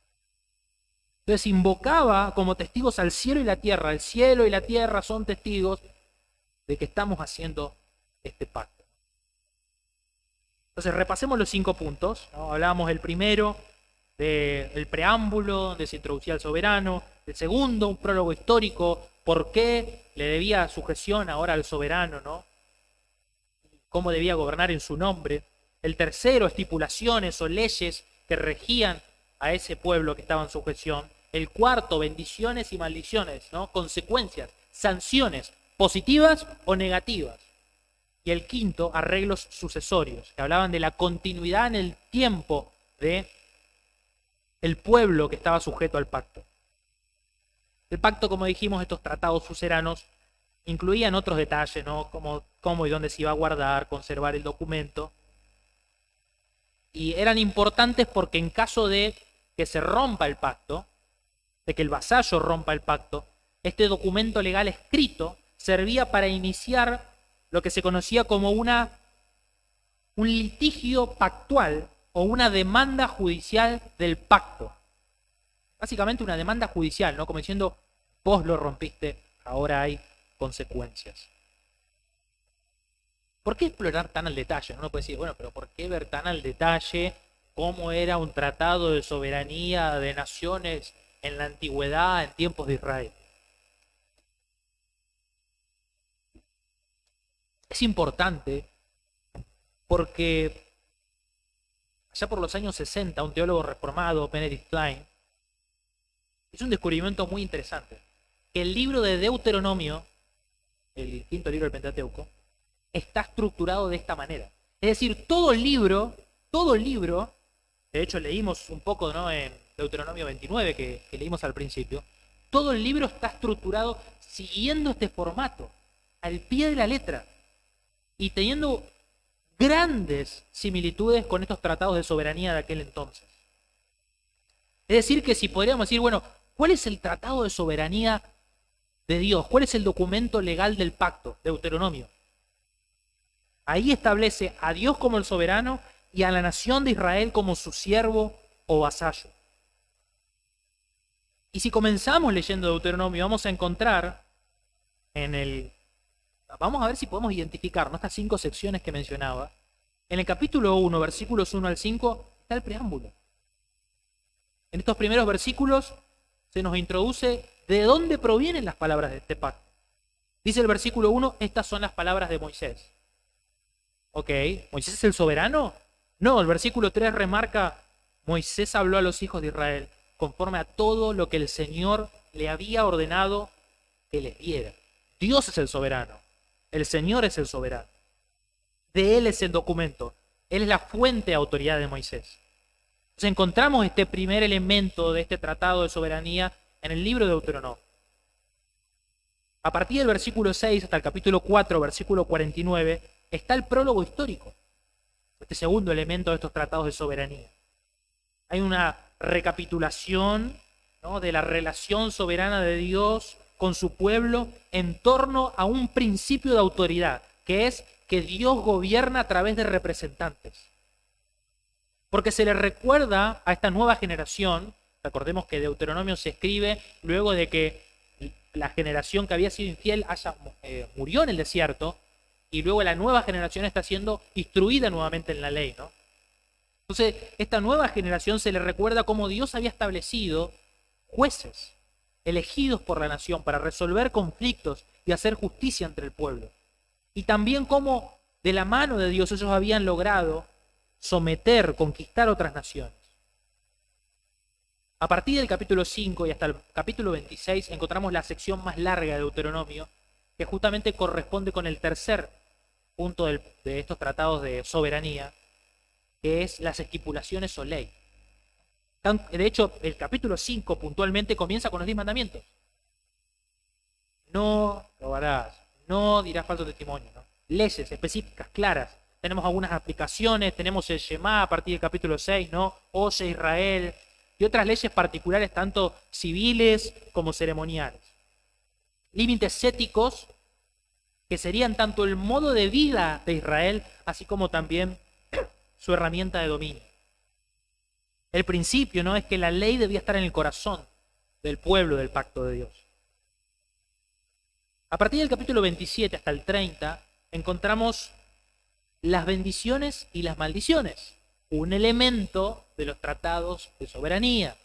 Entonces invocaba como testigos al cielo y la tierra. El cielo y la tierra son testigos de que estamos haciendo este pacto. Entonces repasemos los 5 puntos, ¿no? Hablábamos del primero, del preámbulo, donde se introducía al soberano. El segundo, un prólogo histórico, por qué le debía sujeción ahora al soberano, ¿no? Cómo debía gobernar en su nombre. El tercero, estipulaciones o leyes que regían a ese pueblo que estaba en sujeción. El cuarto, bendiciones y maldiciones, ¿no? Consecuencias, sanciones, positivas o negativas. Y el quinto, arreglos sucesorios, que hablaban de la continuidad en el tiempo de el pueblo que estaba sujeto al pacto. El pacto, como dijimos, estos tratados suzeranos, incluían otros detalles, ¿no? Como cómo y dónde se iba a guardar, conservar el documento. Y eran importantes porque en caso de que se rompa el pacto, de que el vasallo rompa el pacto, este documento legal escrito servía para iniciar lo que se conocía como un litigio pactual o una demanda judicial del pacto. Básicamente una demanda judicial, ¿no? Como diciendo, vos lo rompiste, ahora hay consecuencias. ¿Por qué explorar tan al detalle? Uno puede decir, bueno, pero ¿por qué ver tan al detalle cómo era un tratado de soberanía de naciones en la antigüedad, en tiempos de Israel? Es importante porque allá por los años 60, un teólogo reformado, Benedict Klein, hizo un descubrimiento muy interesante, que el libro de Deuteronomio, el quinto libro del Pentateuco, está estructurado de esta manera. Es decir, todo el libro, de hecho leímos un poco, ¿no?, en Deuteronomio 29, que leímos al principio, todo el libro está estructurado siguiendo este formato, al pie de la letra, y teniendo grandes similitudes con estos tratados de soberanía de aquel entonces. Es decir, que si podríamos decir, bueno, ¿cuál es el tratado de soberanía de Dios? ¿Cuál es el documento legal del pacto? Deuteronomio. Ahí establece a Dios como el soberano y a la nación de Israel como su siervo o vasallo. Y si comenzamos leyendo Deuteronomio, vamos a encontrar vamos a ver si podemos identificar, ¿no?, estas 5 secciones que mencionaba. En el capítulo 1, versículos 1 al 5, está el preámbulo. En estos primeros versículos se nos introduce de dónde provienen las palabras de este pacto. Dice el versículo 1, estas son las palabras de Moisés. Ok, ¿Moisés es el soberano? No, el versículo 3 remarca, Moisés habló a los hijos de Israel conforme a todo lo que el Señor le había ordenado que les diera. Dios es el soberano, el Señor es el soberano. De Él es el documento, Él es la fuente de autoridad de Moisés. Entonces encontramos este primer elemento de este tratado de soberanía en el libro de Deuteronomio. A partir del versículo 6 hasta el capítulo 4, versículo 49, está el prólogo histórico, este segundo elemento de estos tratados de soberanía. Hay una recapitulación, ¿no?, de la relación soberana de Dios con su pueblo en torno a un principio de autoridad, que es que Dios gobierna a través de representantes. Porque se le recuerda a esta nueva generación, recordemos que Deuteronomio se escribe luego de que la generación que había sido infiel murió en el desierto, y luego la nueva generación está siendo instruida nuevamente en la ley, ¿no? Entonces, esta nueva generación se le recuerda cómo Dios había establecido jueces elegidos por la nación para resolver conflictos y hacer justicia entre el pueblo. Y también cómo de la mano de Dios ellos habían logrado someter, conquistar otras naciones. A partir del capítulo 5 y hasta el capítulo 26 encontramos la sección más larga de Deuteronomio, que justamente corresponde con el tercer punto de estos tratados de soberanía, que es las estipulaciones o ley. De hecho, el capítulo 5 puntualmente comienza con los 10 mandamientos. No robarás, no dirás falso testimonio, ¿no? Leyes específicas, claras. Tenemos algunas aplicaciones, tenemos el Shema a partir del capítulo 6, ¿no? Oye Israel, y otras leyes particulares, tanto civiles como ceremoniales. Límites éticos, que serían tanto el modo de vida de Israel, así como también su herramienta de dominio. El principio, ¿no?, es que la ley debía estar en el corazón del pueblo del pacto de Dios. A partir del capítulo 27 hasta el 30 encontramos las bendiciones y las maldiciones, un elemento de los tratados de soberanía.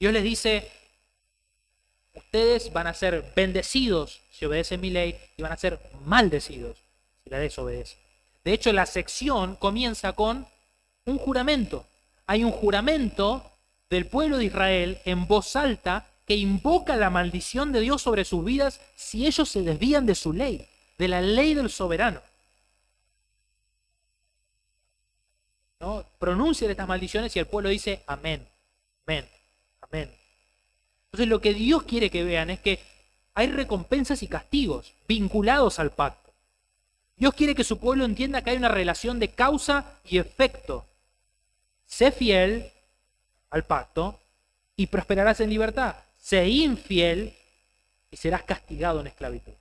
Dios les dice: ustedes van a ser bendecidos si obedecen mi ley y van a ser maldecidos si la desobedecen. De hecho, la sección comienza con un juramento. Hay un juramento del pueblo de Israel en voz alta que invoca la maldición de Dios sobre sus vidas si ellos se desvían de su ley, de la ley del soberano. ¿No? Pronuncian estas maldiciones y el pueblo dice amén, amén, amén. Entonces lo que Dios quiere que vean es que hay recompensas y castigos vinculados al pacto. Dios quiere que su pueblo entienda que hay una relación de causa y efecto. Sé fiel al pacto y prosperarás en libertad. Sé infiel y serás castigado en esclavitud.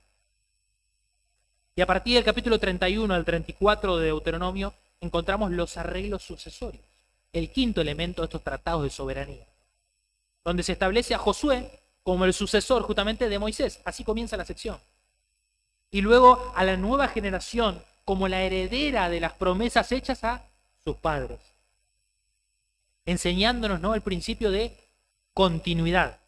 Y a partir del capítulo 31 al 34 de Deuteronomio encontramos los arreglos sucesorios, el quinto elemento de estos tratados de soberanía, donde se establece a Josué como el sucesor justamente de Moisés. Así comienza la sección. Y luego a la nueva generación como la heredera de las promesas hechas a sus padres, enseñándonos, ¿no?, el principio de continuidad,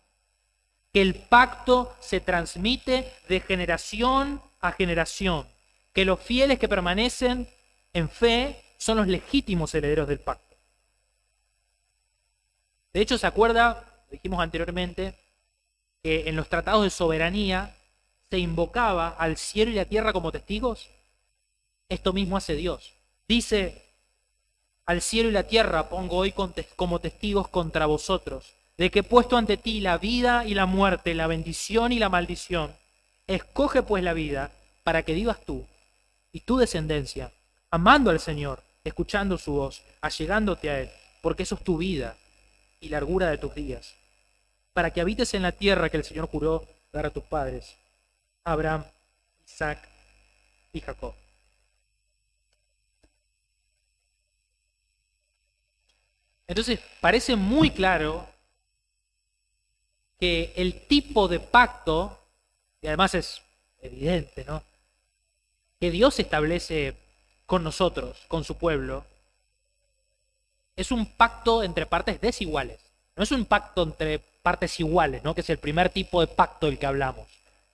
que el pacto se transmite de generación a generación, que los fieles que permanecen en fe son los legítimos herederos del pacto. De hecho, ¿se acuerda? Dijimos anteriormente que en los tratados de soberanía se invocaba al cielo y la tierra como testigos. Esto mismo hace Dios. Dice: al cielo y la tierra pongo hoy como testigos contra vosotros, de que he puesto ante ti la vida y la muerte, la bendición y la maldición. Escoge pues la vida para que vivas tú y tu descendencia, amando al Señor, escuchando su voz, allegándote a Él, porque eso es tu vida y largura de tus días, para que habites en la tierra que el Señor juró dar a tus padres, Abraham, Isaac y Jacob. Entonces, parece muy claro que el tipo de pacto, y además es evidente, ¿no?, que Dios establece con nosotros, con su pueblo, es un pacto entre partes desiguales. No es un pacto entre partes iguales, ¿no?, que es el primer tipo de pacto del que hablamos.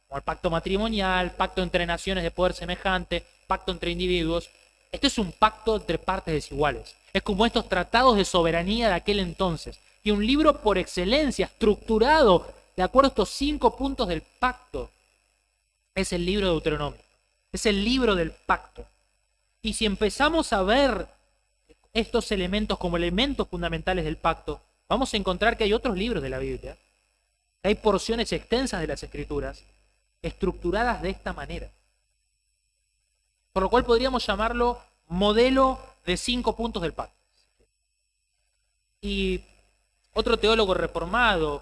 Como el pacto matrimonial, pacto entre naciones de poder semejante, pacto entre individuos. Este es un pacto entre partes desiguales. Es como estos tratados de soberanía de aquel entonces. Y un libro por excelencia, estructurado de acuerdo a estos 5 puntos del pacto, es el libro de Deuteronomio. Es el libro del pacto. Y si empezamos a ver estos elementos como elementos fundamentales del pacto, vamos a encontrar que hay otros libros de la Biblia, que hay porciones extensas de las Escrituras estructuradas de esta manera. Por lo cual podríamos llamarlo modelo de 5 puntos del pacto. Y otro teólogo reformado,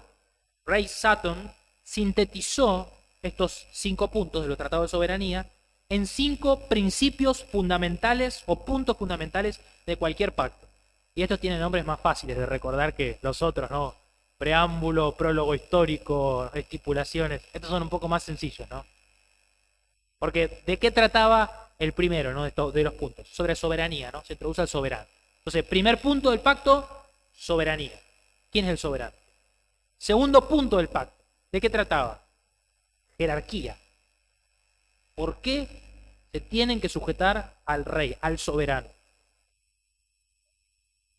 Ray Sutton, sintetizó estos 5 puntos de los tratados de soberanía en 5 principios fundamentales o puntos fundamentales de cualquier pacto. Y estos tienen nombres más fáciles de recordar que los otros, ¿no? Preámbulo, prólogo histórico, estipulaciones. Estos son un poco más sencillos, ¿no? Porque ¿de qué trataba el primero, ¿no?, de los puntos? Sobre soberanía, ¿no? Se introduce al soberano. Entonces, primer punto del pacto, soberanía. ¿Quién es el soberano? Segundo punto del pacto. ¿De qué trataba? Jerarquía. ¿Por qué se tienen que sujetar al rey, al soberano?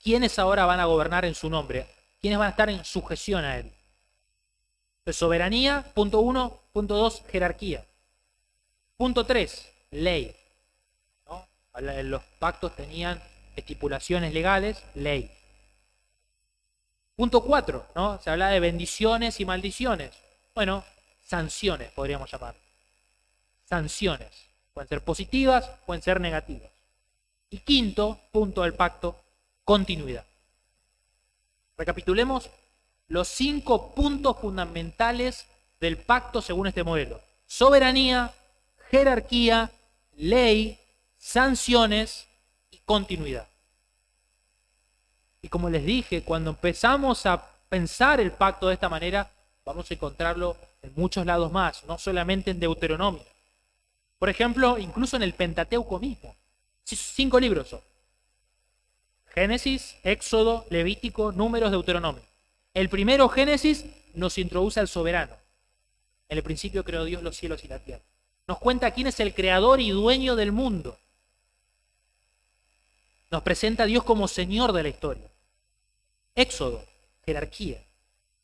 ¿Quiénes ahora van a gobernar en su nombre? ¿Quiénes van a estar en sujeción a él? Entonces, soberanía, punto 1. Punto 2, jerarquía. Punto 3, ley. ¿No? Los pactos tenían estipulaciones legales, ley. Punto 4, ¿no? Se habla de bendiciones y maldiciones. Bueno, sanciones podríamos llamar. Sanciones. Pueden ser positivas, pueden ser negativas. Y quinto punto del pacto, continuidad. Recapitulemos los 5 puntos fundamentales del pacto según este modelo: soberanía, jerarquía, ley, sanciones y continuidad. como les dije, cuando empezamos a pensar el pacto de esta manera, vamos a encontrarlo en muchos lados más, no solamente en Deuteronomio. Por ejemplo, incluso en el Pentateuco mismo. 5 libros son: Génesis, Éxodo, Levítico, Números, Deuteronomio. El primero, Génesis, nos introduce al soberano. En el principio creó Dios los cielos y la tierra. Nos cuenta quién es el creador y dueño del mundo. Nos presenta a Dios como Señor de la historia. Éxodo, jerarquía.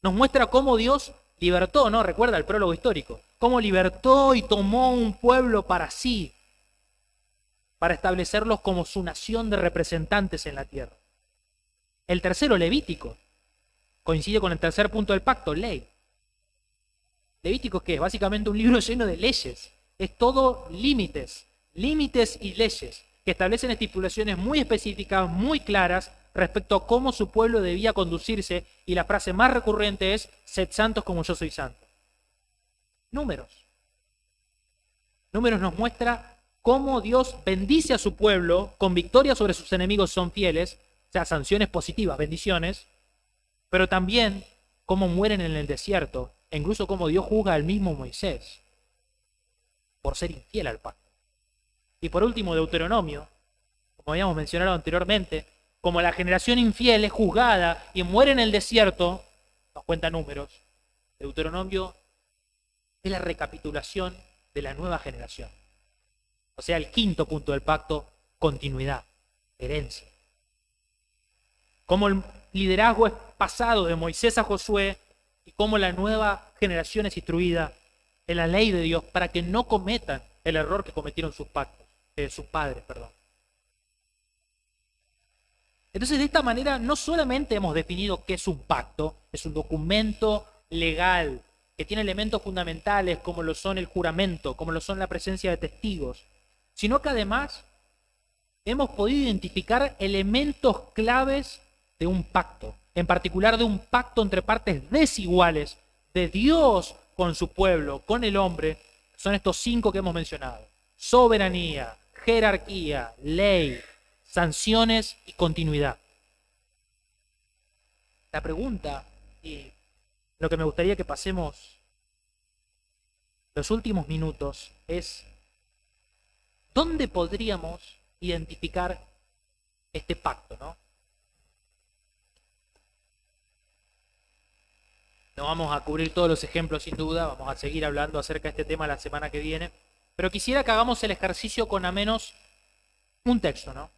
Nos muestra cómo Dios libertó, ¿no? Recuerda el prólogo histórico. Cómo libertó y tomó un pueblo para sí, para establecerlos como su nación de representantes en la tierra. El tercero, Levítico, coincide con el tercer punto del pacto, ley. Levítico, ¿qué es? Básicamente un libro lleno de leyes. Es todo límites y leyes que establecen estipulaciones muy específicas, muy claras respecto a cómo su pueblo debía conducirse, y la frase más recurrente es: sed santos como yo soy santo. Números nos muestra cómo Dios bendice a su pueblo con victoria sobre sus enemigos son fieles, o sea, sanciones positivas, bendiciones, pero también cómo mueren en el desierto, e incluso cómo Dios juzga al mismo Moisés por ser infiel al pacto. Y por último, Deuteronomio, como habíamos mencionado anteriormente, como la generación infiel es juzgada y muere en el desierto, nos cuenta Números, Deuteronomio es la recapitulación de la nueva generación. O sea, el quinto punto del pacto: continuidad, herencia. Cómo el liderazgo es pasado de Moisés a Josué y cómo la nueva generación es instruida en la ley de Dios para que no cometan el error que cometieron sus padres. Entonces, de esta manera, no solamente hemos definido qué es un pacto, es un documento legal que tiene elementos fundamentales como lo son el juramento, como lo son la presencia de testigos, sino que además hemos podido identificar elementos claves de un pacto, en particular de un pacto entre partes desiguales de Dios con su pueblo, con el hombre. Son estos 5 que hemos mencionado: soberanía, jerarquía, ley, sanciones y continuidad. La pregunta, y lo que me gustaría que pasemos los últimos minutos, es: ¿dónde podríamos identificar este pacto, no? No vamos a cubrir todos los ejemplos sin duda, vamos a seguir hablando acerca de este tema la semana que viene, pero quisiera que hagamos el ejercicio con a menos un texto, ¿no?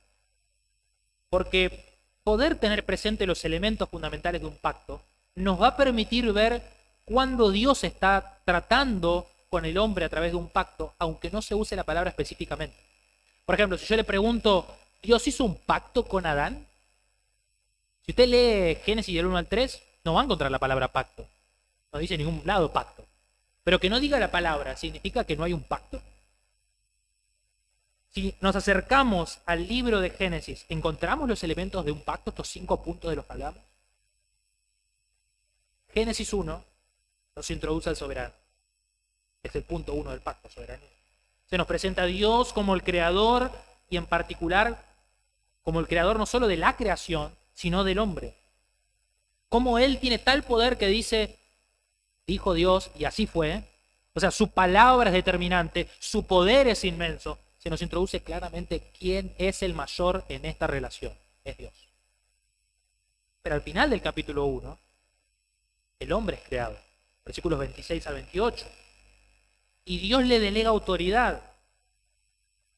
Porque poder tener presente los elementos fundamentales de un pacto nos va a permitir ver cuándo Dios está tratando con el hombre a través de un pacto, aunque no se use la palabra específicamente. Por ejemplo, si yo le pregunto: ¿Dios hizo un pacto con Adán? Si usted lee Génesis del 1 al 3, no va a encontrar la palabra pacto. No dice en ningún lado pacto. Pero que no diga la palabra, ¿significa que no hay un pacto? Si nos acercamos al libro de Génesis, ¿encontramos los elementos de un pacto, estos 5 puntos de los que hablamos? Génesis 1 nos introduce al soberano. Es el punto 1 del pacto, soberanía. Se nos presenta a Dios como el creador, y en particular como el creador no solo de la creación, sino del hombre. Como Él tiene tal poder que dice: dijo Dios y así fue. O sea, su palabra es determinante, su poder es inmenso. Se nos introduce claramente quién es el mayor en esta relación: es Dios. Pero al final del capítulo 1, el hombre es creado, versículos 26 al 28, y Dios le delega autoridad.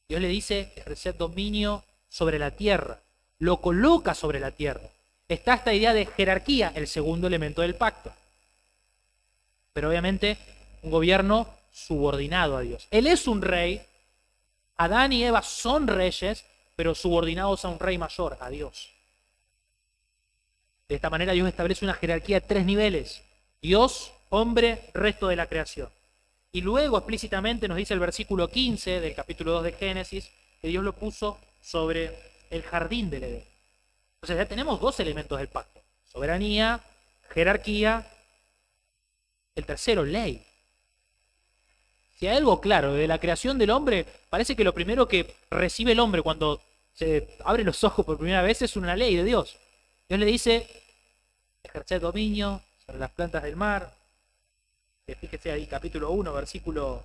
Dios le dice: ejercer dominio sobre la tierra, lo coloca sobre la tierra. Está esta idea de jerarquía, el segundo elemento del pacto. Pero obviamente un gobierno subordinado a Dios. Él es un rey. Adán y Eva son reyes, pero subordinados a un rey mayor, a Dios. De esta manera Dios establece una jerarquía de 3 niveles: Dios, hombre, resto de la creación. Y luego explícitamente nos dice el versículo 15 del capítulo 2 de Génesis que Dios lo puso sobre el jardín del Edén. Entonces ya tenemos 2 elementos del pacto: soberanía, jerarquía. El tercero, ley. Si hay algo claro de la creación del hombre, parece que lo primero que recibe el hombre cuando se abre los ojos por primera vez es una ley de Dios. Dios le dice, ejerced dominio sobre las plantas del mar. Fíjese ahí, capítulo 1, versículo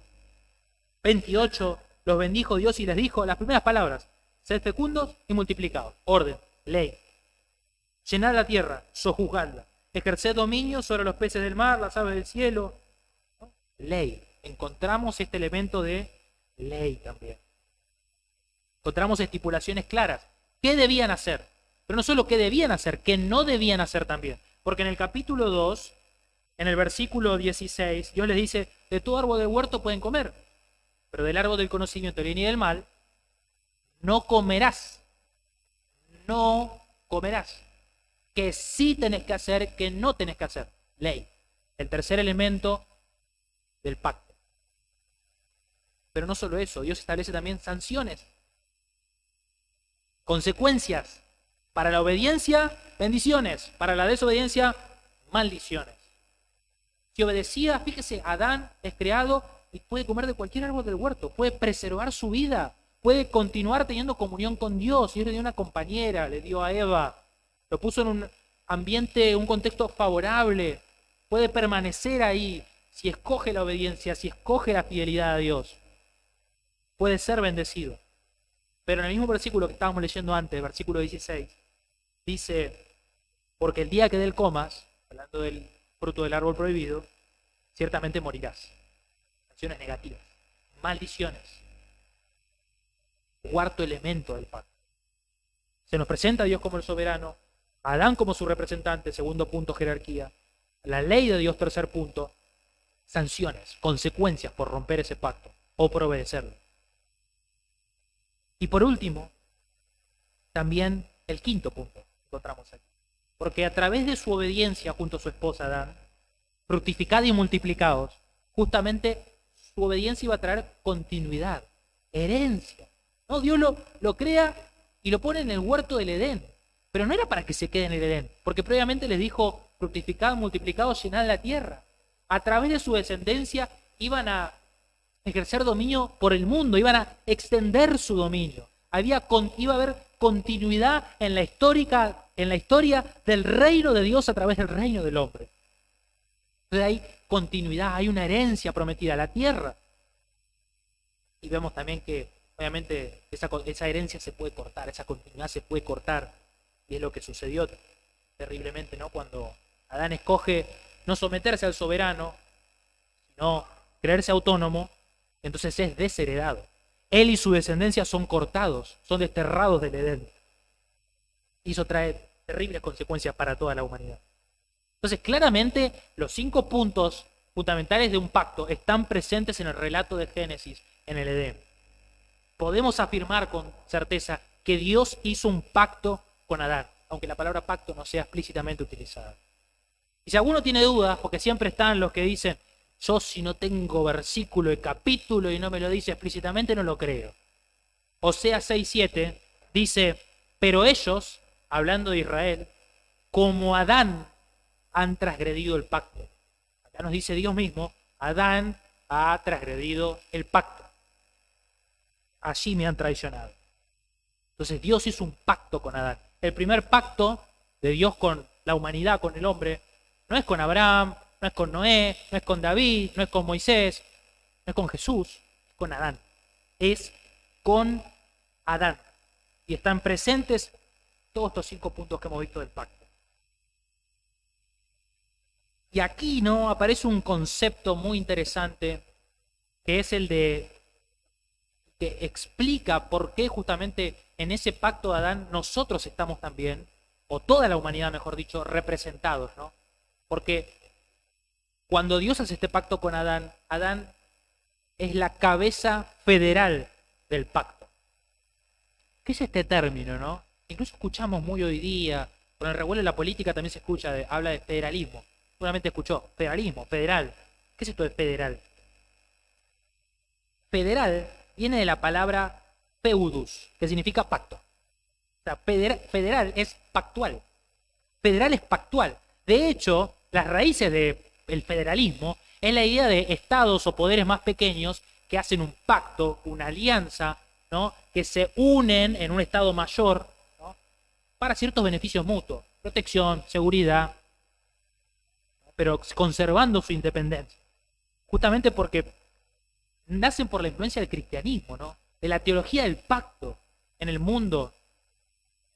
28. Los bendijo Dios y les dijo las primeras palabras: sed fecundos y multiplicados. Orden, ley. Llenad la tierra, sojuzgadla. Ejerced dominio sobre los peces del mar, las aves del cielo. ¿No? Ley. Encontramos este elemento de ley también. Encontramos estipulaciones claras. ¿Qué debían hacer? Pero no solo qué debían hacer, qué no debían hacer también. Porque en el capítulo 2, en el versículo 16, Dios les dice, de todo árbol del huerto pueden comer, pero del árbol del conocimiento del bien y del mal, no comerás. No comerás. Que sí tenés que hacer, que no tenés que hacer. Ley. El tercer elemento del pacto. Pero no solo eso, Dios establece también sanciones. Consecuencias. Para la obediencia, bendiciones. Para la desobediencia, maldiciones. Si obedecía, fíjese, Adán es creado y puede comer de cualquier árbol del huerto, puede preservar su vida, puede continuar teniendo comunión con Dios. Dios le dio una compañera, le dio a Eva, lo puso en un ambiente, un contexto favorable, puede permanecer ahí si escoge la obediencia, si escoge la fidelidad a Dios. Puede ser bendecido. Pero en el mismo versículo que estábamos leyendo antes, versículo 16, dice, porque el día que de él comas, hablando del fruto del árbol prohibido, ciertamente morirás. Acciones negativas, maldiciones. Cuarto elemento del pacto. Se nos presenta a Dios como el soberano, a Adán como su representante, segundo punto, jerarquía. La ley de Dios, tercer punto, sanciones, consecuencias por romper ese pacto o por obedecerlo. Y por último, también el quinto punto que encontramos aquí. Porque a través de su obediencia junto a su esposa Adán, fructificad y multiplicados, justamente su obediencia iba a traer continuidad, herencia. ¿No? Dios lo crea y lo pone en el huerto del Edén. Pero no era para que se quede en el Edén, porque previamente les dijo, fructificad, multiplicados, llenad la tierra. A través de su descendencia iban a ejercer dominio por el mundo, iban a extender su dominio. Iba a haber continuidad en la historia del reino de Dios a través del reino del hombre. Entonces hay continuidad, hay una herencia prometida a la tierra. Y vemos también que obviamente esa herencia se puede cortar, esa continuidad se puede cortar. Y es lo que sucedió terriblemente, ¿no? Cuando Adán escoge no someterse al soberano, sino creerse autónomo, entonces es desheredado. Él y su descendencia son cortados, son desterrados del Edén. Y eso trae terribles consecuencias para toda la humanidad. Entonces, claramente, los 5 puntos fundamentales de un pacto están presentes en el relato de Génesis, en el Edén. Podemos afirmar con certeza que Dios hizo un pacto con Adán, aunque la palabra pacto no sea explícitamente utilizada. Y si alguno tiene dudas, porque siempre están los que dicen, yo si no tengo versículo y capítulo y no me lo dice explícitamente, no lo creo. Oseas 6:7 dice, pero ellos, hablando de Israel, como Adán, han transgredido el pacto. Acá nos dice Dios mismo, Adán ha transgredido el pacto. Allí me han traicionado. Entonces Dios hizo un pacto con Adán. El primer pacto de Dios con la humanidad, con el hombre, no es con Abraham, no es con Noé, no es con David, no es con Moisés, no es con Jesús, es con Adán. Es con Adán. Y están presentes todos estos 5 puntos que hemos visto del pacto. Y aquí no aparece un concepto muy interesante, que es el de que explica por qué justamente en ese pacto de Adán nosotros estamos también, o toda la humanidad mejor dicho, representados, ¿no? Porque cuando Dios hace este pacto con Adán, Adán es la cabeza federal del pacto. ¿Qué es este término, no? Incluso escuchamos muy hoy día, con el revuelo de la política también se escucha, habla de federalismo. Seguramente escuchó, federalismo, federal. ¿Qué es esto de federal? Federal viene de la palabra feudus, que significa pacto. O sea, federal es pactual. Federal es pactual. De hecho, las raíces del federalismo es la idea de estados o poderes más pequeños que hacen un pacto, una alianza, ¿no? Que se unen en un estado mayor, ¿no? Para ciertos beneficios mutuos. protección, seguridad, pero conservando su independencia. Justamente porque nacen por la influencia del cristianismo, ¿no? De la teología del pacto en el mundo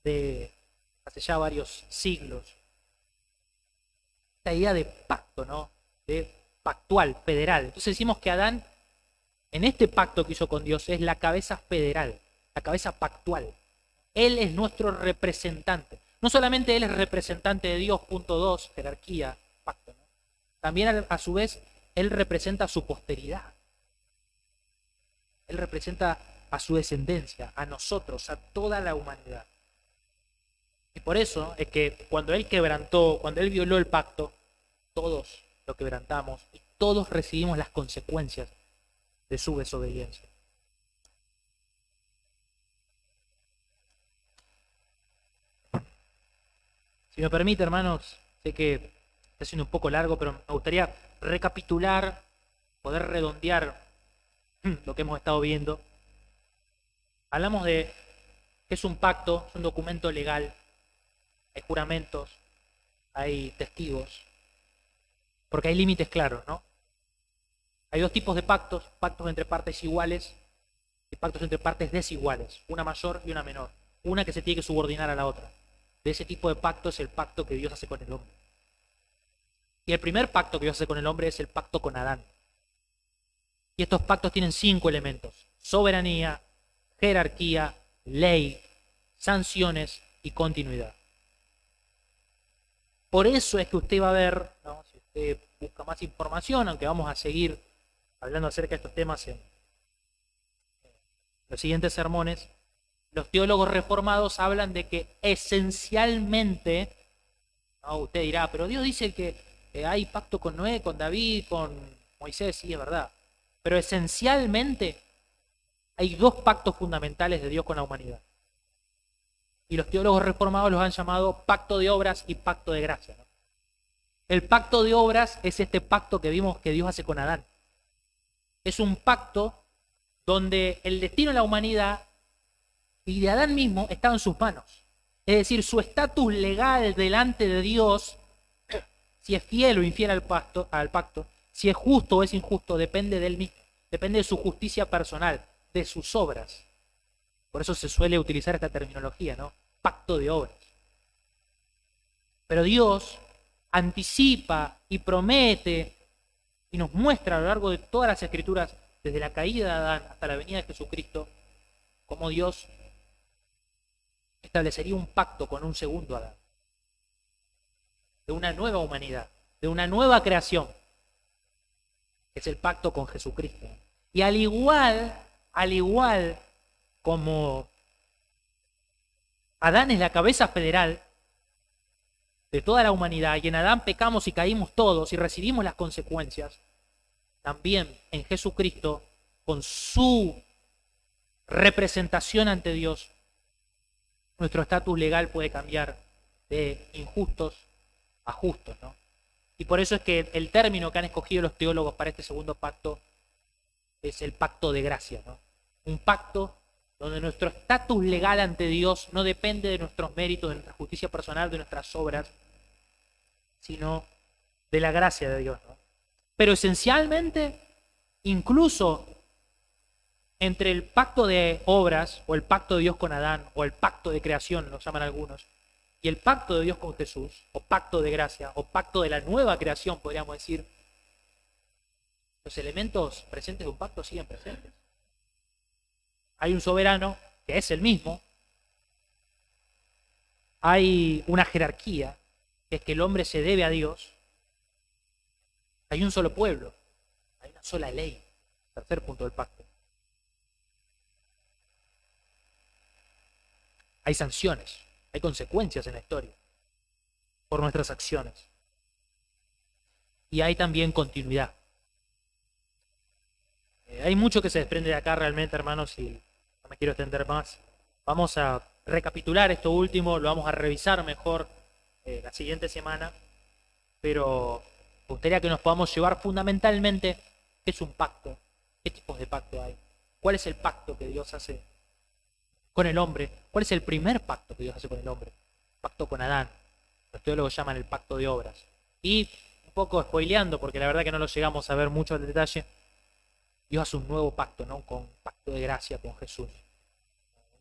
de hace ya varios siglos. Esta idea de pacto, ¿no? De pactual, federal. Entonces decimos que Adán, en este pacto que hizo con Dios, es la cabeza federal, la cabeza pactual. Él es nuestro representante. No solamente Él es representante de Dios, punto 2, jerarquía, pacto, ¿no? También a su vez Él representa a su posteridad. Él representa a su descendencia, a nosotros, a toda la humanidad. Y por eso es que cuando Él quebrantó, cuando Él violó el pacto, todos lo quebrantamos y todos recibimos las consecuencias de su desobediencia. Si me permite, hermanos, sé que está siendo un poco largo, pero me gustaría recapitular, poder redondear lo que hemos estado viendo. Hablamos de que es un pacto, es un documento legal, hay juramentos, hay testigos, porque hay límites claros, ¿no? Hay dos tipos de pactos, pactos entre partes iguales y pactos entre partes desiguales, una mayor y una menor, una que se tiene que subordinar a la otra. De ese tipo de pacto es el pacto que Dios hace con el hombre. Y el primer pacto que Dios hace con el hombre es el pacto con Adán. Y estos pactos tienen 5 elementos: soberanía, jerarquía, ley, sanciones y continuidad. Por eso es que usted va a ver, ¿no? Si usted busca más información, aunque vamos a seguir hablando acerca de estos temas en los siguientes sermones, los teólogos reformados hablan de que esencialmente, ¿no? Usted dirá, pero Dios dice que hay pacto con Noé, con David, con Moisés, sí, es verdad. Pero esencialmente hay 2 pactos fundamentales de Dios con la humanidad. Y los teólogos reformados los han llamado pacto de obras y pacto de gracia, ¿no? El pacto de obras es este pacto que vimos que Dios hace con Adán. Es un pacto donde el destino de la humanidad y de Adán mismo estaba en sus manos. Es decir, su estatus legal delante de Dios, si es fiel o infiel al pacto, si es justo o es injusto, depende de él mismo, depende de su justicia personal, de sus obras. Por eso se suele utilizar esta terminología, ¿no? Pacto de obras. Pero Dios anticipa y promete y nos muestra a lo largo de todas las Escrituras, desde la caída de Adán hasta la venida de Jesucristo, cómo Dios establecería un pacto con un segundo Adán, de una nueva humanidad, de una nueva creación, que es el pacto con Jesucristo. Y al igual como Adán es la cabeza federal de toda la humanidad, y en Adán pecamos y caímos todos y recibimos las consecuencias, también en Jesucristo, con su representación ante Dios, nuestro estatus legal puede cambiar de injustos a justos, ¿no? Y por eso es que el término que han escogido los teólogos para este segundo pacto es el pacto de gracia, ¿no? Un pacto donde nuestro estatus legal ante Dios no depende de nuestros méritos, de nuestra justicia personal, de nuestras obras, sino de la gracia de Dios, ¿no? Pero esencialmente, incluso entre el pacto de obras, o el pacto de Dios con Adán, o el pacto de creación, lo llaman algunos, y el pacto de Dios con Jesús, o pacto de gracia, o pacto de la nueva creación, podríamos decir, los elementos presentes de un pacto siguen presentes. Hay un soberano, que es el mismo. Hay una jerarquía, que es que el hombre se debe a Dios. Hay un solo pueblo, hay una sola ley. Tercer punto del pacto. Hay sanciones, hay consecuencias en la historia por nuestras acciones. Y hay también continuidad. Hay mucho que se desprende de acá realmente, hermanos, y no me quiero extender más. Vamos a recapitular esto último, lo vamos a revisar mejor la siguiente semana, pero me gustaría que nos podamos llevar fundamentalmente qué es un pacto, qué tipos de pacto hay, cuál es el pacto que Dios hace con el hombre, cuál es el primer pacto que Dios hace con el hombre, pacto con Adán, Los teólogos llaman el pacto de obras. Y un poco spoileando, porque la verdad que no lo llegamos a ver mucho en detalle, Dios hace un nuevo pacto, ¿no? Con un pacto de gracia con Jesús.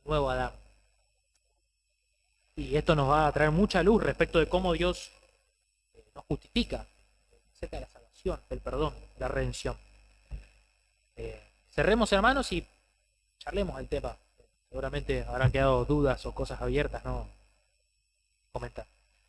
Un nuevo Adán. Y esto nos va a traer mucha luz respecto de cómo Dios nos justifica acerca de la salvación, del perdón, la redención. Cerremos, hermanos, y charlemos el tema. Seguramente habrán quedado dudas o cosas abiertas, ¿no? Comentar.